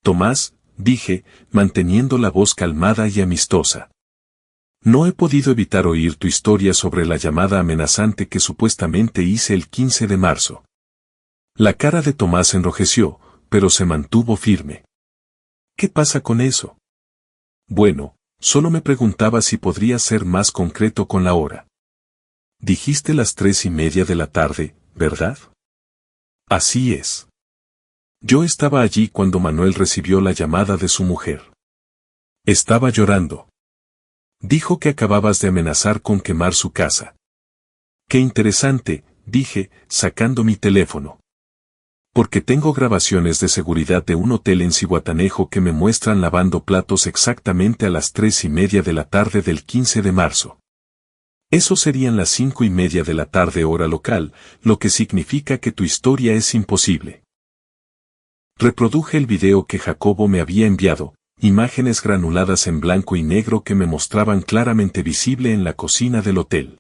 Tomás, dije, manteniendo la voz calmada y amistosa. No he podido evitar oír tu historia sobre la llamada amenazante que supuestamente hice el 15 de marzo. La cara de Tomás enrojeció, pero se mantuvo firme. ¿Qué pasa con eso? Bueno, solo me preguntaba si podría ser más concreto con la hora. Dijiste las 3:30 de la tarde, ¿verdad? Así es. Yo estaba allí cuando Manuel recibió la llamada de su mujer. Estaba llorando. Dijo que acababas de amenazar con quemar su casa. Qué interesante, dije, sacando mi teléfono. Porque tengo grabaciones de seguridad de un hotel en Zihuatanejo que me muestran lavando platos exactamente a las 3:30 de la tarde del 15 de marzo. Eso serían las 5:30 de la tarde hora local, lo que significa que tu historia es imposible. Reproduje el video que Jacobo me había enviado, imágenes granuladas en blanco y negro que me mostraban claramente visible en la cocina del hotel.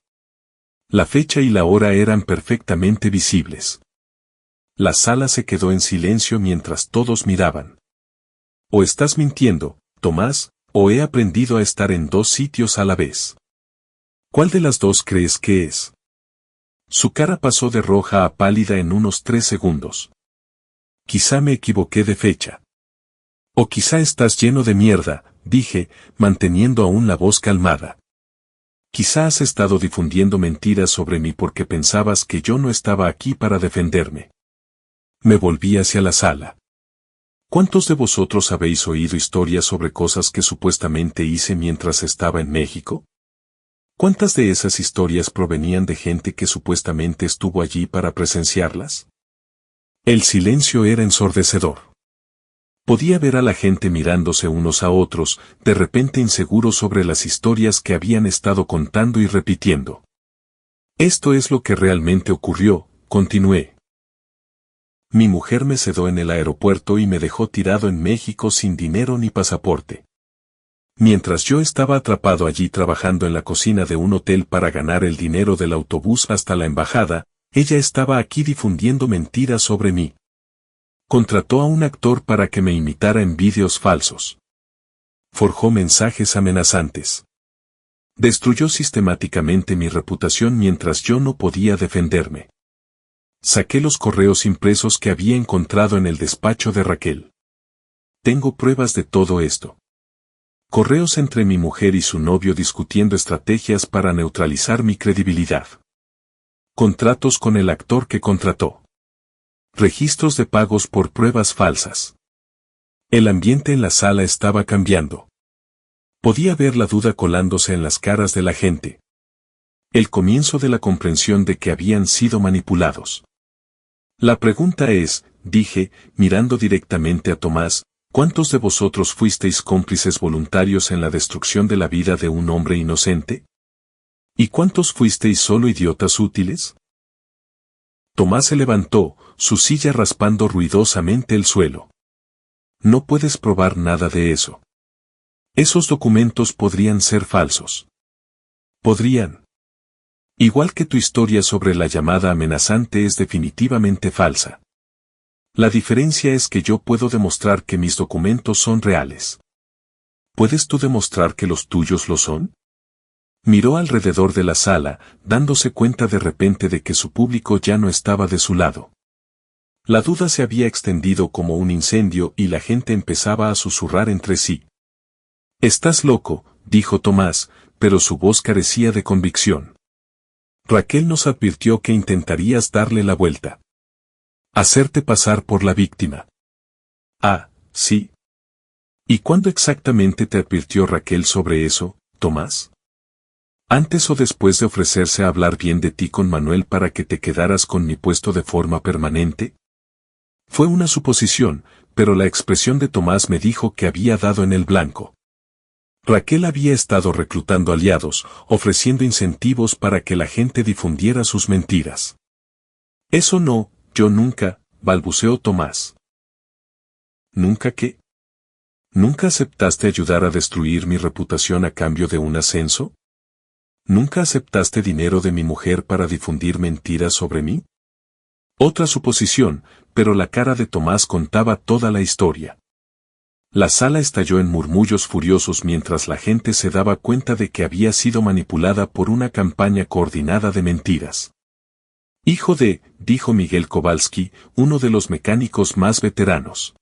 La fecha y la hora eran perfectamente visibles. La sala se quedó en silencio mientras todos miraban. O estás mintiendo, Tomás, o he aprendido a estar en dos sitios a la vez. ¿Cuál de las dos crees que es? Su cara pasó de roja a pálida en unos 3 segundos. Quizá me equivoqué de fecha. O quizá estás lleno de mierda, dije, manteniendo aún la voz calmada. Quizá has estado difundiendo mentiras sobre mí porque pensabas que yo no estaba aquí para defenderme. Me volví hacia la sala. ¿Cuántos de vosotros habéis oído historias sobre cosas que supuestamente hice mientras estaba en México? ¿Cuántas de esas historias provenían de gente que supuestamente estuvo allí para presenciarlas? El silencio era ensordecedor. Podía ver a la gente mirándose unos a otros, de repente inseguros sobre las historias que habían estado contando y repitiendo. Esto es lo que realmente ocurrió, continué. Mi mujer me cedó en el aeropuerto y me dejó tirado en México sin dinero ni pasaporte. Mientras yo estaba atrapado allí trabajando en la cocina de un hotel para ganar el dinero del autobús hasta la embajada, ella estaba aquí difundiendo mentiras sobre mí. Contrató a un actor para que me imitara en vídeos falsos. Forjó mensajes amenazantes. Destruyó sistemáticamente mi reputación mientras yo no podía defenderme. Saqué los correos impresos que había encontrado en el despacho de Raquel. Tengo pruebas de todo esto. Correos entre mi mujer y su novio discutiendo estrategias para neutralizar mi credibilidad. Contratos con el actor que contrató. Registros de pagos por pruebas falsas. El ambiente en la sala estaba cambiando. Podía ver la duda colándose en las caras de la gente. El comienzo de la comprensión de que habían sido manipulados. La pregunta es, dije, mirando directamente a Tomás, ¿cuántos de vosotros fuisteis cómplices voluntarios en la destrucción de la vida de un hombre inocente? ¿Y cuántos fuisteis solo idiotas útiles? Tomás se levantó, su silla raspando ruidosamente el suelo. No puedes probar nada de eso. Esos documentos podrían ser falsos. Podrían. Igual que tu historia sobre la llamada amenazante es definitivamente falsa. La diferencia es que yo puedo demostrar que mis documentos son reales. ¿Puedes tú demostrar que los tuyos lo son? Miró alrededor de la sala, dándose cuenta de repente de que su público ya no estaba de su lado. La duda se había extendido como un incendio y la gente empezaba a susurrar entre sí. «Estás loco», dijo Tomás, pero su voz carecía de convicción. Raquel nos advirtió que intentarías darle la vuelta. Hacerte pasar por la víctima. Ah, sí. ¿Y cuándo exactamente te advirtió Raquel sobre eso, Tomás? ¿Antes o después de ofrecerse a hablar bien de ti con Manuel para que te quedaras con mi puesto de forma permanente? Fue una suposición, pero la expresión de Tomás me dijo que había dado en el blanco. Raquel había estado reclutando aliados, ofreciendo incentivos para que la gente difundiera sus mentiras. Eso no, yo nunca, balbuceó Tomás. ¿Nunca qué? ¿Nunca aceptaste ayudar a destruir mi reputación a cambio de un ascenso? ¿Nunca aceptaste dinero de mi mujer para difundir mentiras sobre mí? Otra suposición, pero la cara de Tomás contaba toda la historia. La sala estalló en murmullos furiosos mientras la gente se daba cuenta de que había sido manipulada por una campaña coordinada de mentiras. Hijo de, dijo Miguel Kowalski, uno de los mecánicos más veteranos.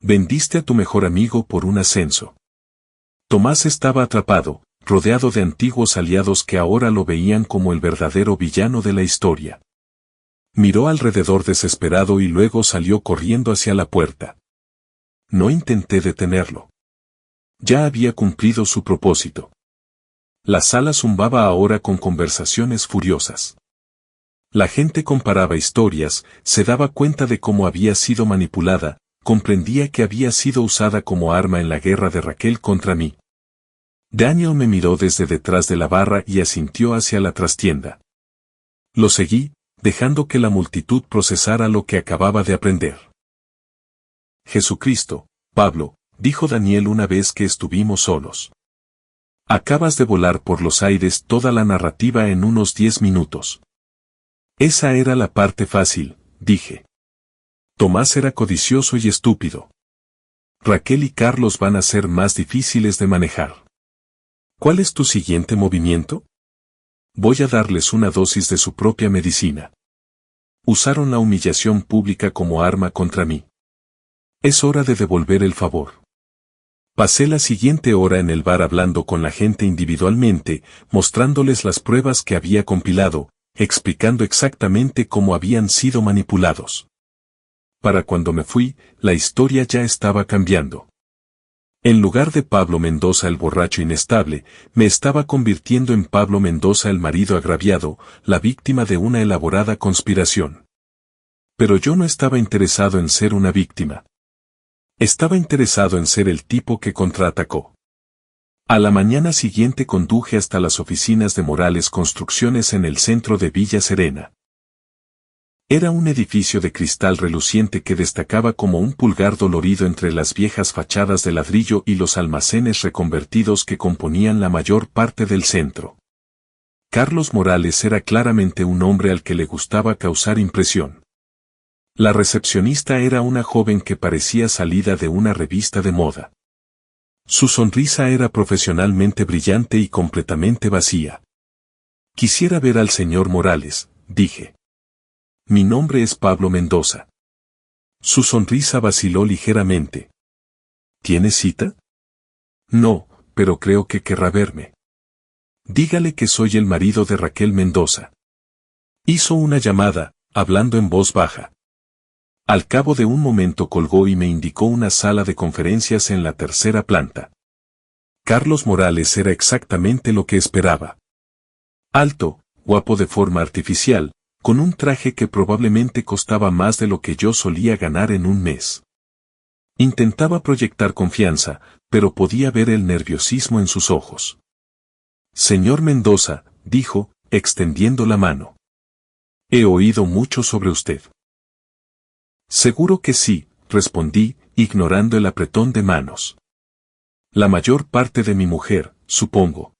Vendiste a tu mejor amigo por un ascenso. Tomás estaba atrapado, rodeado de antiguos aliados que ahora lo veían como el verdadero villano de la historia. Miró alrededor desesperado y luego salió corriendo hacia la puerta. No intenté detenerlo. Ya había cumplido su propósito. La sala zumbaba ahora con conversaciones furiosas. La gente comparaba historias, se daba cuenta de cómo había sido manipulada, comprendía que había sido usada como arma en la guerra de Raquel contra mí. Daniel me miró desde detrás de la barra y asintió hacia la trastienda. Lo seguí, dejando que la multitud procesara lo que acababa de aprender. Jesucristo, Pablo, dijo Daniel una vez que estuvimos solos. Acabas de volar por los aires toda la narrativa en unos 10 minutos. Esa era la parte fácil, dije. Tomás era codicioso y estúpido. Raquel y Carlos van a ser más difíciles de manejar. ¿Cuál es tu siguiente movimiento? Voy a darles una dosis de su propia medicina. Usaron la humillación pública como arma contra mí. Es hora de devolver el favor. Pasé la siguiente hora en el bar hablando con la gente individualmente, mostrándoles las pruebas que había compilado, explicando exactamente cómo habían sido manipulados. Para cuando me fui, la historia ya estaba cambiando. En lugar de Pablo Mendoza el borracho inestable, me estaba convirtiendo en Pablo Mendoza el marido agraviado, la víctima de una elaborada conspiración. Pero yo no estaba interesado en ser una víctima. Estaba interesado en ser el tipo que contraatacó. A la mañana siguiente conduje hasta las oficinas de Morales Construcciones en el centro de Villa Serena. Era un edificio de cristal reluciente que destacaba como un pulgar dolorido entre las viejas fachadas de ladrillo y los almacenes reconvertidos que componían la mayor parte del centro. Carlos Morales era claramente un hombre al que le gustaba causar impresión. La recepcionista era una joven que parecía salida de una revista de moda. Su sonrisa era profesionalmente brillante y completamente vacía. Quisiera ver al señor Morales, dije. Mi nombre es Pablo Mendoza. Su sonrisa vaciló ligeramente. ¿Tiene cita? No, pero creo que querrá verme. Dígale que soy el marido de Raquel Mendoza. Hizo una llamada, hablando en voz baja. Al cabo de un momento colgó y me indicó una sala de conferencias en la tercera planta. Carlos Morales era exactamente lo que esperaba. Alto, guapo de forma artificial, con un traje que probablemente costaba más de lo que yo solía ganar en un mes. Intentaba proyectar confianza, pero podía ver el nerviosismo en sus ojos. Señor Mendoza, dijo, extendiendo la mano. He oído mucho sobre usted. Seguro que sí, respondí, ignorando el apretón de manos. La mayor parte de mi mujer, supongo.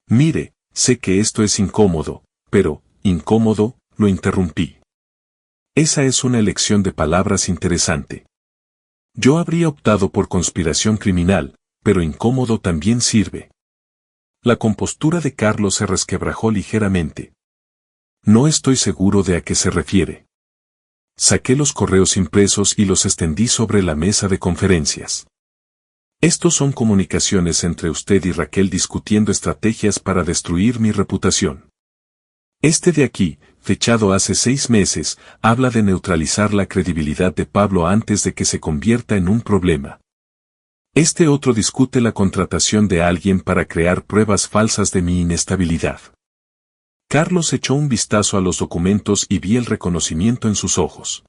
Mire, sé que esto es incómodo, pero, incómodo, lo interrumpí. Esa es una elección de palabras interesante. Yo habría optado por conspiración criminal, pero incómodo también sirve. La compostura de Carlos se resquebrajó ligeramente. No estoy seguro de a qué se refiere. Saqué los correos impresos y los extendí sobre la mesa de conferencias. Estos son comunicaciones entre usted y Raquel discutiendo estrategias para destruir mi reputación. Este de aquí, fechado hace 6 meses, habla de neutralizar la credibilidad de Pablo antes de que se convierta en un problema. Este otro discute la contratación de alguien para crear pruebas falsas de mi inestabilidad. Carlos echó un vistazo a los documentos y vi el reconocimiento en sus ojos.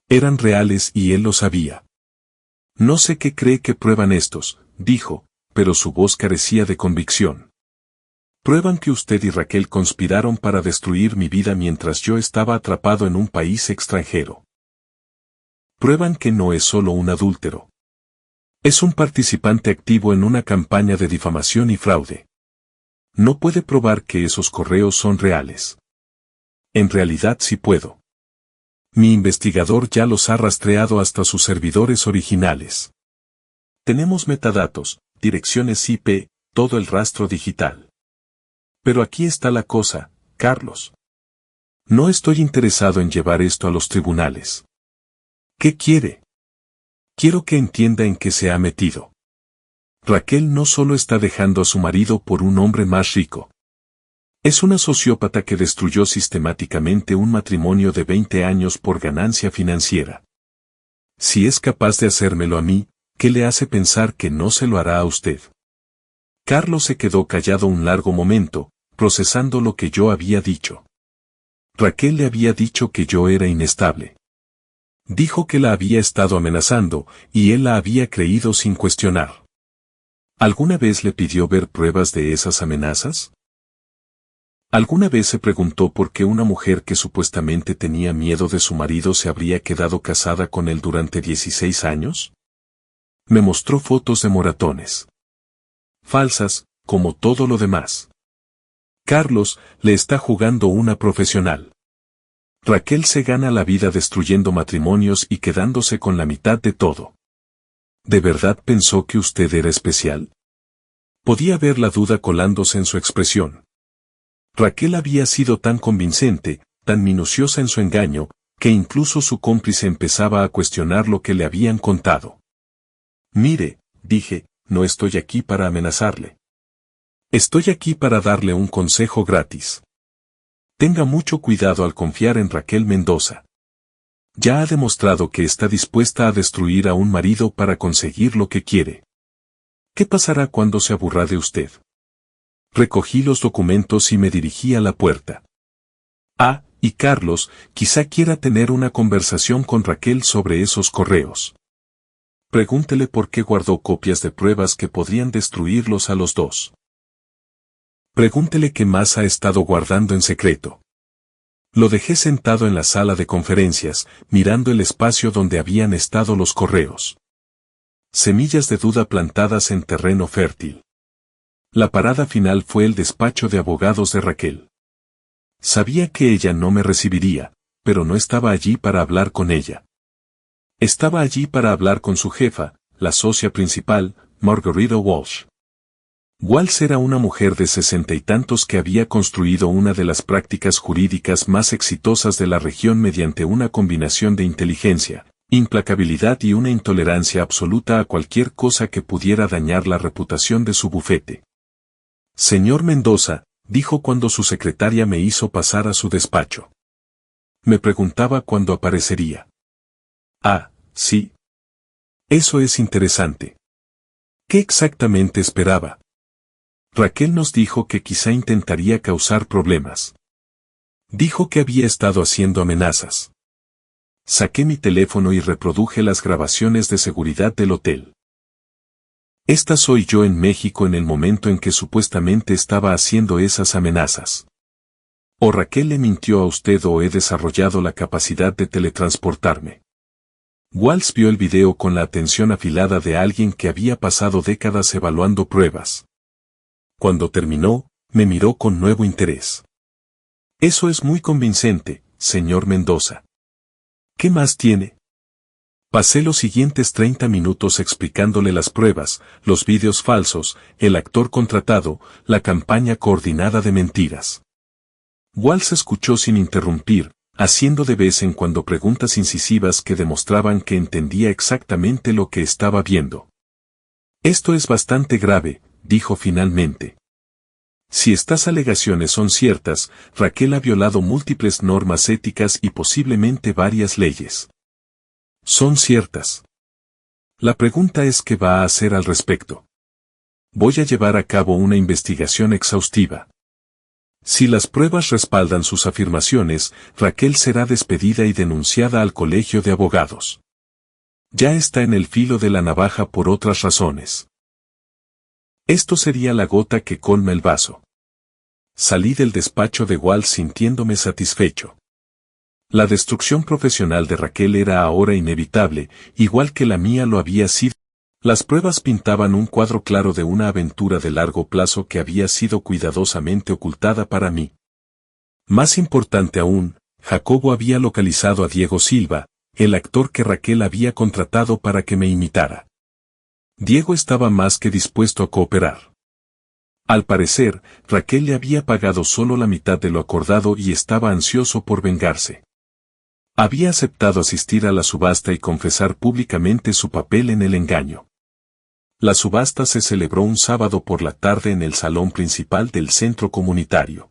Eran reales y él lo sabía. No sé qué cree que prueban estos, dijo, pero su voz carecía de convicción. Prueban que usted y Raquel conspiraron para destruir mi vida mientras yo estaba atrapado en un país extranjero. Prueban que no es solo un adúltero. Es un participante activo en una campaña de difamación y fraude. No puede probar que esos correos son reales. En realidad sí puedo. Mi investigador ya los ha rastreado hasta sus servidores originales. Tenemos metadatos, direcciones IP, todo el rastro digital. Pero aquí está la cosa, Carlos. No estoy interesado en llevar esto a los tribunales. ¿Qué quiere? Quiero que entienda en qué se ha metido. Raquel no solo está dejando a su marido por un hombre más rico. Es una sociópata que destruyó sistemáticamente un matrimonio de 20 años por ganancia financiera. Si es capaz de hacérmelo a mí, ¿qué le hace pensar que no se lo hará a usted? Carlos se quedó callado un largo momento, procesando lo que yo había dicho. Raquel le había dicho que yo era inestable. Dijo que la había estado amenazando, y él la había creído sin cuestionar. ¿Alguna vez le pidió ver pruebas de esas amenazas? ¿Alguna vez se preguntó por qué una mujer que supuestamente tenía miedo de su marido se habría quedado casada con él durante 16 años? Me mostró fotos de moratones. Falsas, como todo lo demás. Carlos le está jugando una profesional. Raquel se gana la vida destruyendo matrimonios y quedándose con la mitad de todo. ¿De verdad pensó que usted era especial? Podía ver la duda colándose en su expresión. Raquel había sido tan convincente, tan minuciosa en su engaño, que incluso su cómplice empezaba a cuestionar lo que le habían contado. Mire, dije, no estoy aquí para amenazarle. Estoy aquí para darle un consejo gratis. Tenga mucho cuidado al confiar en Raquel Mendoza. Ya ha demostrado que está dispuesta a destruir a un marido para conseguir lo que quiere. ¿Qué pasará cuando se aburra de usted? Recogí los documentos y me dirigí a la puerta. Ah, y Carlos, quizá quiera tener una conversación con Raquel sobre esos correos. Pregúntele por qué guardó copias de pruebas que podrían destruirlos a los dos. Pregúntele qué más ha estado guardando en secreto. Lo dejé sentado en la sala de conferencias, mirando el espacio donde habían estado los correos. Semillas de duda plantadas en terreno fértil. La parada final fue el despacho de abogados de Raquel. Sabía que ella no me recibiría, pero no estaba allí para hablar con ella. Estaba allí para hablar con su jefa, la socia principal, Margarita Walsh. Walsh era una mujer de 60 y tantos que había construido una de las prácticas jurídicas más exitosas de la región mediante una combinación de inteligencia, implacabilidad y una intolerancia absoluta a cualquier cosa que pudiera dañar la reputación de su bufete. Señor Mendoza, dijo cuando su secretaria me hizo pasar a su despacho. Me preguntaba cuándo aparecería. Ah, sí. Eso es interesante. ¿Qué exactamente esperaba? Raquel nos dijo que quizá intentaría causar problemas. Dijo que había estado haciendo amenazas. Saqué mi teléfono y reproduje las grabaciones de seguridad del hotel. Esta soy yo en México en el momento en que supuestamente estaba haciendo esas amenazas. O Raquel le mintió a usted o he desarrollado la capacidad de teletransportarme. Walsh vio el video con la atención afilada de alguien que había pasado décadas evaluando pruebas. Cuando terminó, me miró con nuevo interés. Eso es muy convincente, señor Mendoza. ¿Qué más tiene? Pasé los siguientes 30 minutos explicándole las pruebas, los vídeos falsos, el actor contratado, la campaña coordinada de mentiras. Walsh escuchó sin interrumpir, haciendo de vez en cuando preguntas incisivas que demostraban que entendía exactamente lo que estaba viendo. Esto es bastante grave, dijo finalmente. Si estas alegaciones son ciertas, Raquel ha violado múltiples normas éticas y posiblemente varias leyes. Son ciertas. La pregunta es ¿qué va a hacer al respecto? Voy a llevar a cabo una investigación exhaustiva. Si las pruebas respaldan sus afirmaciones, Raquel será despedida y denunciada al colegio de abogados. Ya está en el filo de la navaja por otras razones. Esto sería la gota que colma el vaso. Salí del despacho de Walsh sintiéndome satisfecho. La destrucción profesional de Raquel era ahora inevitable, igual que la mía lo había sido. Las pruebas pintaban un cuadro claro de una aventura de largo plazo que había sido cuidadosamente ocultada para mí. Más importante aún, Jacobo había localizado a Diego Silva, el actor que Raquel había contratado para que me imitara. Diego estaba más que dispuesto a cooperar. Al parecer, Raquel le había pagado solo la mitad de lo acordado y estaba ansioso por vengarse. Había aceptado asistir a la subasta y confesar públicamente su papel en el engaño. La subasta se celebró un sábado por la tarde en el salón principal del centro comunitario.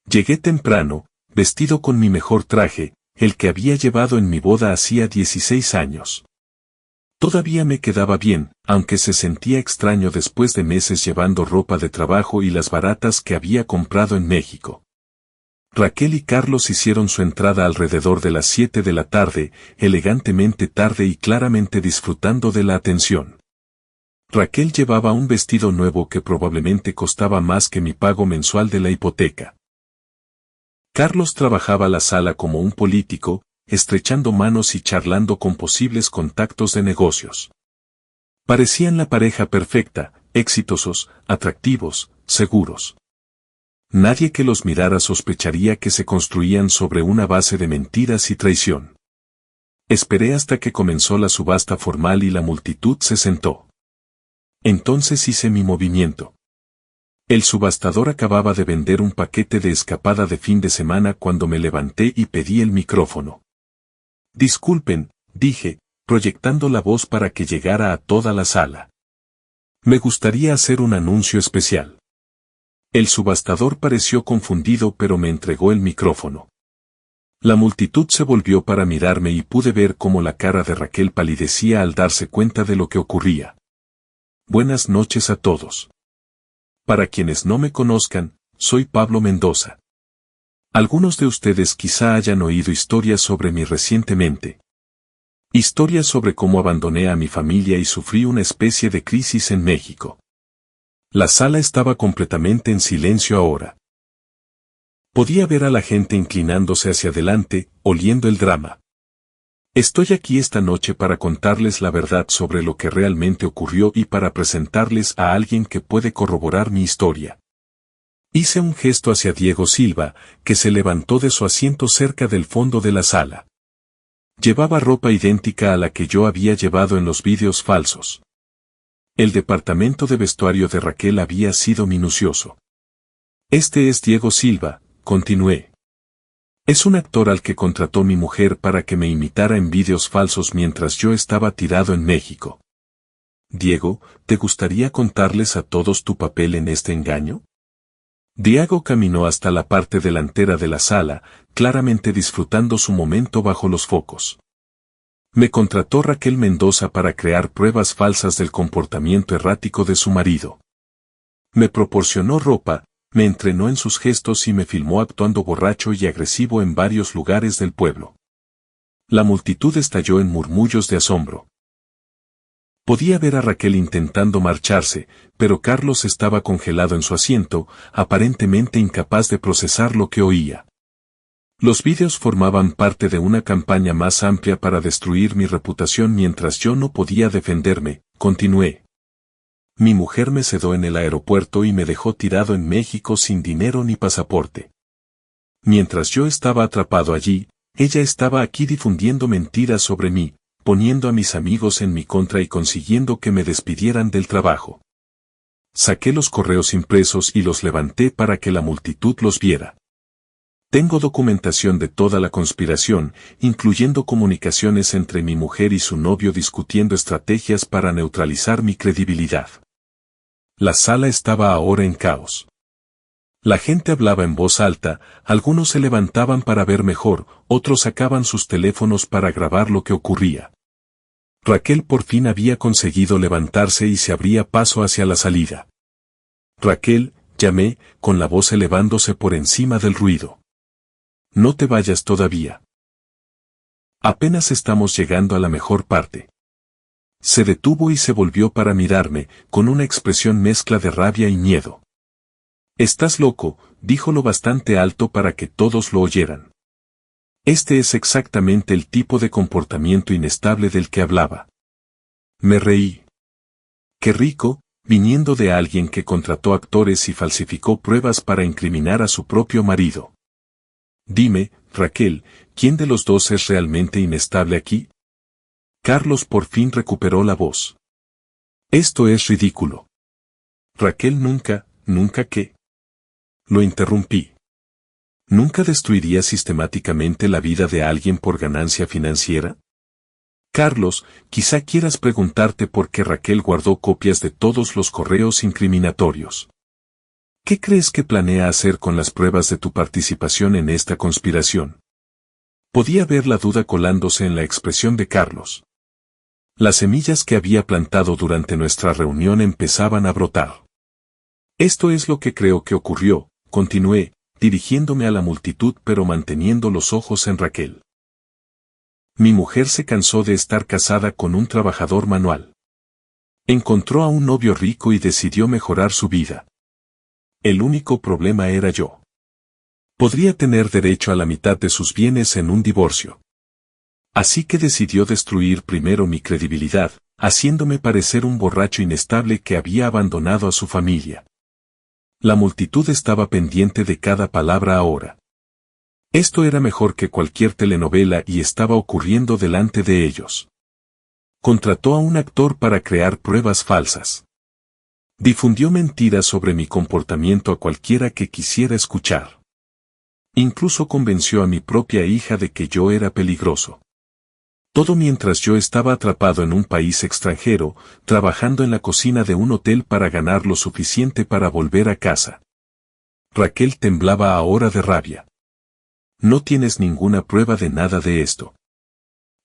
Llegué temprano, vestido con mi mejor traje, el que había llevado en mi boda hacía 16 años. Todavía me quedaba bien, aunque se sentía extraño después de meses llevando ropa de trabajo y las baratas que había comprado en México. Raquel y Carlos hicieron su entrada alrededor de las 7 de la tarde, elegantemente tarde y claramente disfrutando de la atención. Raquel llevaba un vestido nuevo que probablemente costaba más que mi pago mensual de la hipoteca. Carlos trabajaba la sala como un político, estrechando manos y charlando con posibles contactos de negocios. Parecían la pareja perfecta, exitosos, atractivos, seguros. Nadie que los mirara sospecharía que se construían sobre una base de mentiras y traición. Esperé hasta que comenzó la subasta formal y la multitud se sentó. Entonces hice mi movimiento. El subastador acababa de vender un paquete de escapada de fin de semana cuando me levanté y pedí el micrófono. Disculpen, dije, proyectando la voz para que llegara a toda la sala. Me gustaría hacer un anuncio especial. El subastador pareció confundido pero me entregó el micrófono. La multitud se volvió para mirarme y pude ver cómo la cara de Raquel palidecía al darse cuenta de lo que ocurría. Buenas noches a todos. Para quienes no me conozcan, soy Pablo Mendoza. Algunos de ustedes quizá hayan oído historias sobre mí recientemente. Historias sobre cómo abandoné a mi familia y sufrí una especie de crisis en México. La sala estaba completamente en silencio ahora. Podía ver a la gente inclinándose hacia adelante, oliendo el drama. Estoy aquí esta noche para contarles la verdad sobre lo que realmente ocurrió y para presentarles a alguien que puede corroborar mi historia. Hice un gesto hacia Diego Silva, que se levantó de su asiento cerca del fondo de la sala. Llevaba ropa idéntica a la que yo había llevado en los vídeos falsos. El departamento de vestuario de Raquel había sido minucioso. Este es Diego Silva, continué. Es un actor al que contrató mi mujer para que me imitara en vídeos falsos mientras yo estaba tirado en México. Diego, ¿te gustaría contarles a todos tu papel en este engaño? Diego caminó hasta la parte delantera de la sala, claramente disfrutando su momento bajo los focos. Me contrató Raquel Mendoza para crear pruebas falsas del comportamiento errático de su marido. Me proporcionó ropa, me entrenó en sus gestos y me filmó actuando borracho y agresivo en varios lugares del pueblo. La multitud estalló en murmullos de asombro. Podía ver a Raquel intentando marcharse, pero Carlos estaba congelado en su asiento, aparentemente incapaz de procesar lo que oía. Los vídeos formaban parte de una campaña más amplia para destruir mi reputación mientras yo no podía defenderme, continué. Mi mujer me cedó en el aeropuerto y me dejó tirado en México sin dinero ni pasaporte. Mientras yo estaba atrapado allí, ella estaba aquí difundiendo mentiras sobre mí, poniendo a mis amigos en mi contra y consiguiendo que me despidieran del trabajo. Saqué los correos impresos y los levanté para que la multitud los viera. Tengo documentación de toda la conspiración, incluyendo comunicaciones entre mi mujer y su novio discutiendo estrategias para neutralizar mi credibilidad. La sala estaba ahora en caos. La gente hablaba en voz alta, algunos se levantaban para ver mejor, otros sacaban sus teléfonos para grabar lo que ocurría. Raquel por fin había conseguido levantarse y se abría paso hacia la salida. Raquel, llamé, con la voz elevándose por encima del ruido. No te vayas todavía. Apenas estamos llegando a la mejor parte. Se detuvo y se volvió para mirarme, con una expresión mezcla de rabia y miedo. Estás loco, dijo lo bastante alto para que todos lo oyeran. Este es exactamente el tipo de comportamiento inestable del que hablaba. Me reí. Qué rico, viniendo de alguien que contrató actores y falsificó pruebas para incriminar a su propio marido. Dime, Raquel, ¿quién de los dos es realmente inestable aquí? Carlos por fin recuperó la voz. Esto es ridículo. Raquel nunca ¿qué? Lo interrumpí. ¿Nunca destruiría sistemáticamente la vida de alguien por ganancia financiera? Carlos, quizá quieras preguntarte por qué Raquel guardó copias de todos los correos incriminatorios. ¿Qué crees que planea hacer con las pruebas de tu participación en esta conspiración? Podía ver la duda colándose en la expresión de Carlos. Las semillas que había plantado durante nuestra reunión empezaban a brotar. Esto es lo que creo que ocurrió, continué, dirigiéndome a la multitud pero manteniendo los ojos en Raquel. Mi mujer se cansó de estar casada con un trabajador manual. Encontró a un novio rico y decidió mejorar su vida. El único problema era yo. Podría tener derecho a la mitad de sus bienes en un divorcio. Así que decidió destruir primero mi credibilidad, haciéndome parecer un borracho inestable que había abandonado a su familia. La multitud estaba pendiente de cada palabra ahora. Esto era mejor que cualquier telenovela y estaba ocurriendo delante de ellos. Contrató a un actor para crear pruebas falsas. Difundió mentiras sobre mi comportamiento a cualquiera que quisiera escuchar. Incluso convenció a mi propia hija de que yo era peligroso. Todo mientras yo estaba atrapado en un país extranjero, trabajando en la cocina de un hotel para ganar lo suficiente para volver a casa. Raquel temblaba ahora de rabia. No tienes ninguna prueba de nada de esto.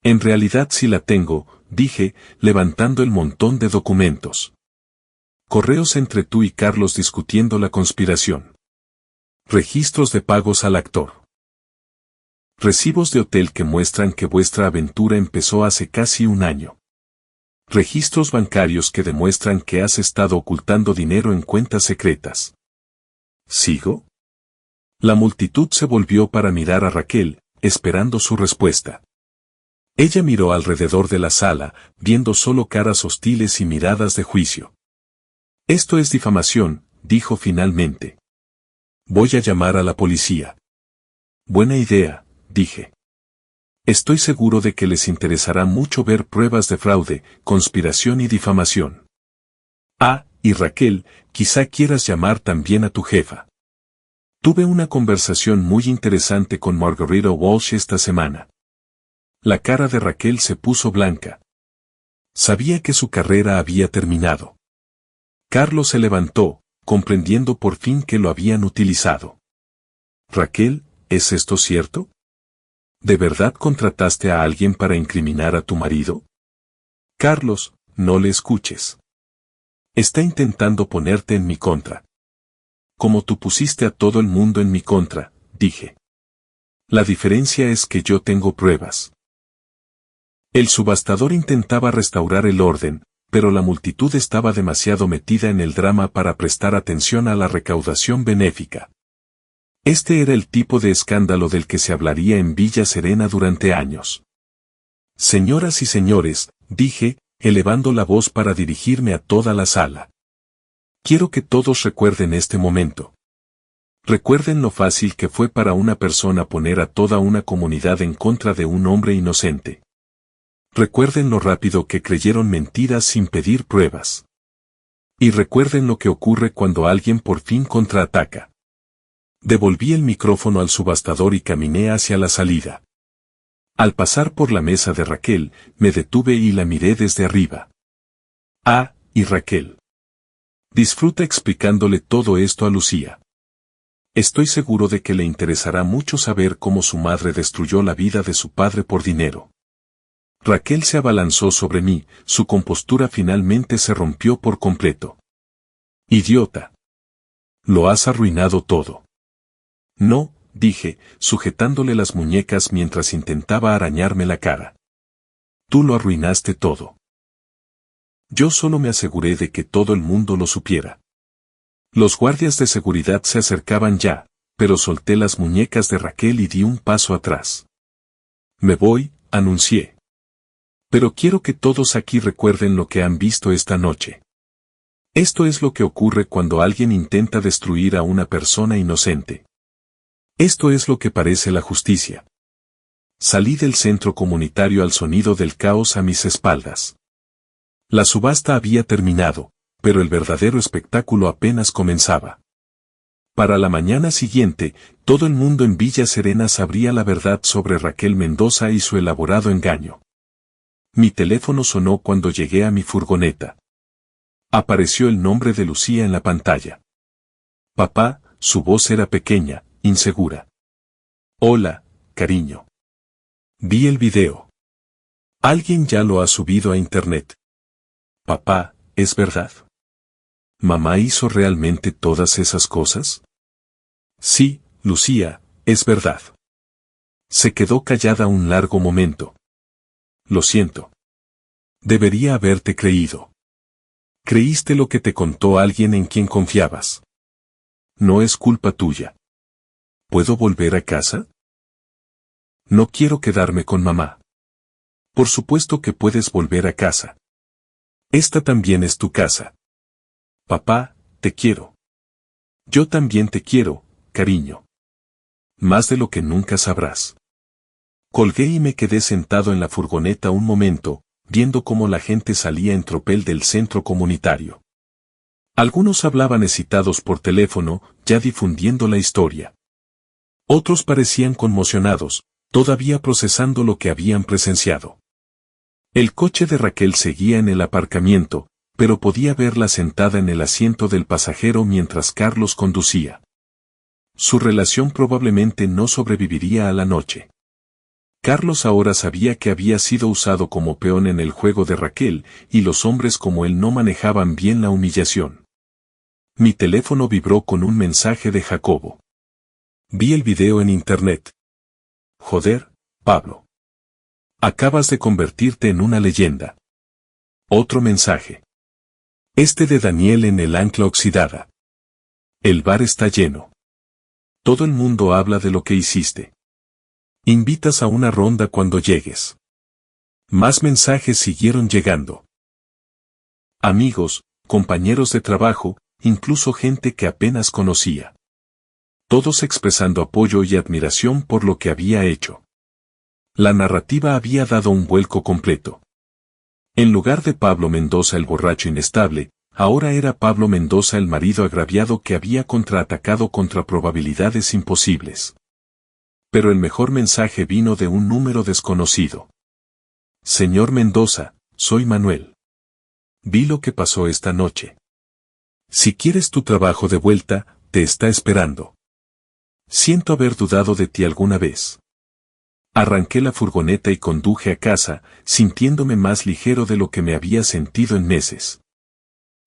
En realidad sí la tengo, dije, levantando el montón de documentos. Correos entre tú y Carlos discutiendo la conspiración. Registros de pagos al actor. Recibos de hotel que muestran que vuestra aventura empezó hace casi un año. Registros bancarios que demuestran que has estado ocultando dinero en cuentas secretas. ¿Sigo? La multitud se volvió para mirar a Raquel, esperando su respuesta. Ella miró alrededor de la sala, viendo solo caras hostiles y miradas de juicio. Esto es difamación, dijo finalmente. Voy a llamar a la policía. Buena idea, dije. Estoy seguro de que les interesará mucho ver pruebas de fraude, conspiración y difamación. Ah, y Raquel, quizá quieras llamar también a tu jefa. Tuve una conversación muy interesante con Margarita Walsh esta semana. La cara de Raquel se puso blanca. Sabía que su carrera había terminado. Carlos se levantó, comprendiendo por fin que lo habían utilizado. Raquel, ¿es esto cierto? ¿De verdad contrataste a alguien para incriminar a tu marido? Carlos, no le escuches. Está intentando ponerte en mi contra. Como tú pusiste a todo el mundo en mi contra, dije. La diferencia es que yo tengo pruebas. El subastador intentaba restaurar el orden, pero la multitud estaba demasiado metida en el drama para prestar atención a la recaudación benéfica. Este era el tipo de escándalo del que se hablaría en Villa Serena durante años. Señoras y señores, dije, elevando la voz para dirigirme a toda la sala. Quiero que todos recuerden este momento. Recuerden lo fácil que fue para una persona poner a toda una comunidad en contra de un hombre inocente. Recuerden lo rápido que creyeron mentiras sin pedir pruebas. Y recuerden lo que ocurre cuando alguien por fin contraataca. Devolví el micrófono al subastador y caminé hacia la salida. Al pasar por la mesa de Raquel, me detuve y la miré desde arriba. Ah, y Raquel. Disfruta explicándole todo esto a Lucía. Estoy seguro de que le interesará mucho saber cómo su madre destruyó la vida de su padre por dinero. Raquel se abalanzó sobre mí, su compostura finalmente se rompió por completo. Idiota. Lo has arruinado todo. No, dije, sujetándole las muñecas mientras intentaba arañarme la cara. Tú lo arruinaste todo. Yo solo me aseguré de que todo el mundo lo supiera. Los guardias de seguridad se acercaban ya, pero solté las muñecas de Raquel y di un paso atrás. Me voy, anuncié. Pero quiero que todos aquí recuerden lo que han visto esta noche. Esto es lo que ocurre cuando alguien intenta destruir a una persona inocente. Esto es lo que parece la justicia. Salí del centro comunitario al sonido del caos a mis espaldas. La subasta había terminado, pero el verdadero espectáculo apenas comenzaba. Para la mañana siguiente, todo el mundo en Villa Serena sabría la verdad sobre Raquel Mendoza y su elaborado engaño. Mi teléfono sonó cuando llegué a mi furgoneta. Apareció el nombre de Lucía en la pantalla. Papá, su voz era pequeña, insegura. Hola, cariño. Vi el video. Alguien ya lo ha subido a internet. Papá, ¿es verdad? ¿Mamá hizo realmente todas esas cosas? Sí, Lucía, es verdad. Se quedó callada un largo momento. Lo siento. Debería haberte creído. Creíste lo que te contó alguien en quien confiabas. No es culpa tuya. ¿Puedo volver a casa? No quiero quedarme con mamá. Por supuesto que puedes volver a casa. Esta también es tu casa. Papá, te quiero. Yo también te quiero, cariño. Más de lo que nunca sabrás. Colgué y me quedé sentado en la furgoneta un momento, viendo cómo la gente salía en tropel del centro comunitario. Algunos hablaban excitados por teléfono, ya difundiendo la historia. Otros parecían conmocionados, todavía procesando lo que habían presenciado. El coche de Raquel seguía en el aparcamiento, pero podía verla sentada en el asiento del pasajero mientras Carlos conducía. Su relación probablemente no sobreviviría a la noche. Carlos ahora sabía que había sido usado como peón en el juego de Raquel, y los hombres como él no manejaban bien la humillación. Mi teléfono vibró con un mensaje de Jacobo. Vi el video en internet. Joder, Pablo. Acabas de convertirte en una leyenda. Otro mensaje. Este de Daniel en el ancla oxidada. El bar está lleno. Todo el mundo habla de lo que hiciste. Invitas a una ronda cuando llegues. Más mensajes siguieron llegando. Amigos, compañeros de trabajo, incluso gente que apenas conocía. Todos expresando apoyo y admiración por lo que había hecho. La narrativa había dado un vuelco completo. En lugar de Pablo Mendoza el borracho inestable, ahora era Pablo Mendoza el marido agraviado que había contraatacado contra probabilidades imposibles. Pero el mejor mensaje vino de un número desconocido. Señor Mendoza, soy Manuel. Vi lo que pasó esta noche. Si quieres tu trabajo de vuelta, te está esperando. Siento haber dudado de ti alguna vez. Arranqué la furgoneta y conduje a casa, sintiéndome más ligero de lo que me había sentido en meses.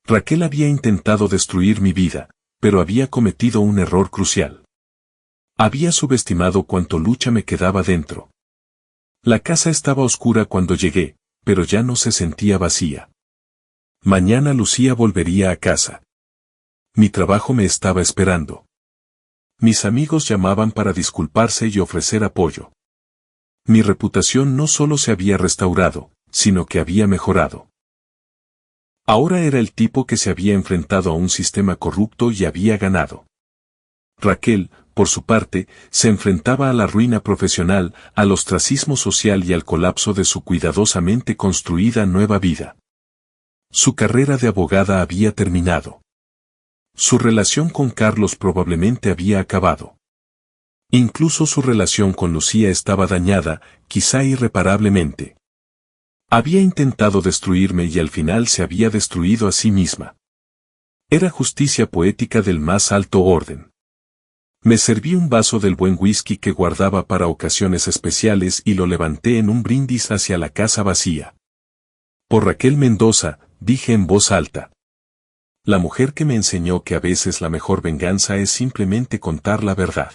Raquel había intentado destruir mi vida, pero había cometido un error crucial. Había subestimado cuánto lucha me quedaba dentro. La casa estaba oscura cuando llegué, pero ya no se sentía vacía. Mañana Lucía volvería a casa. Mi trabajo me estaba esperando. Mis amigos llamaban para disculparse y ofrecer apoyo. Mi reputación no solo se había restaurado, sino que había mejorado. Ahora era el tipo que se había enfrentado a un sistema corrupto y había ganado. Raquel, por su parte, se enfrentaba a la ruina profesional, al ostracismo social y al colapso de su cuidadosamente construida nueva vida. Su carrera de abogada había terminado. Su relación con Carlos probablemente había acabado. Incluso su relación con Lucía estaba dañada, quizá irreparablemente. Había intentado destruirme y al final se había destruido a sí misma. Era justicia poética del más alto orden. Me serví un vaso del buen whisky que guardaba para ocasiones especiales y lo levanté en un brindis hacia la casa vacía. Por Raquel Mendoza, dije en voz alta. La mujer que me enseñó que a veces la mejor venganza es simplemente contar la verdad.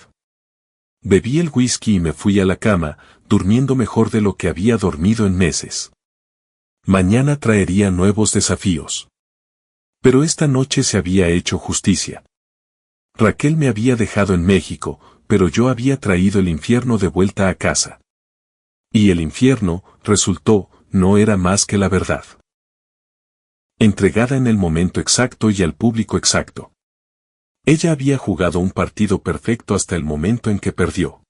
Bebí el whisky y me fui a la cama, durmiendo mejor de lo que había dormido en meses. Mañana traería nuevos desafíos. Pero esta noche se había hecho justicia. Raquel me había dejado en México, pero yo había traído el infierno de vuelta a casa. Y el infierno, resultó, no era más que la verdad. Entregada en el momento exacto y al público exacto. Ella había jugado un partido perfecto hasta el momento en que perdió.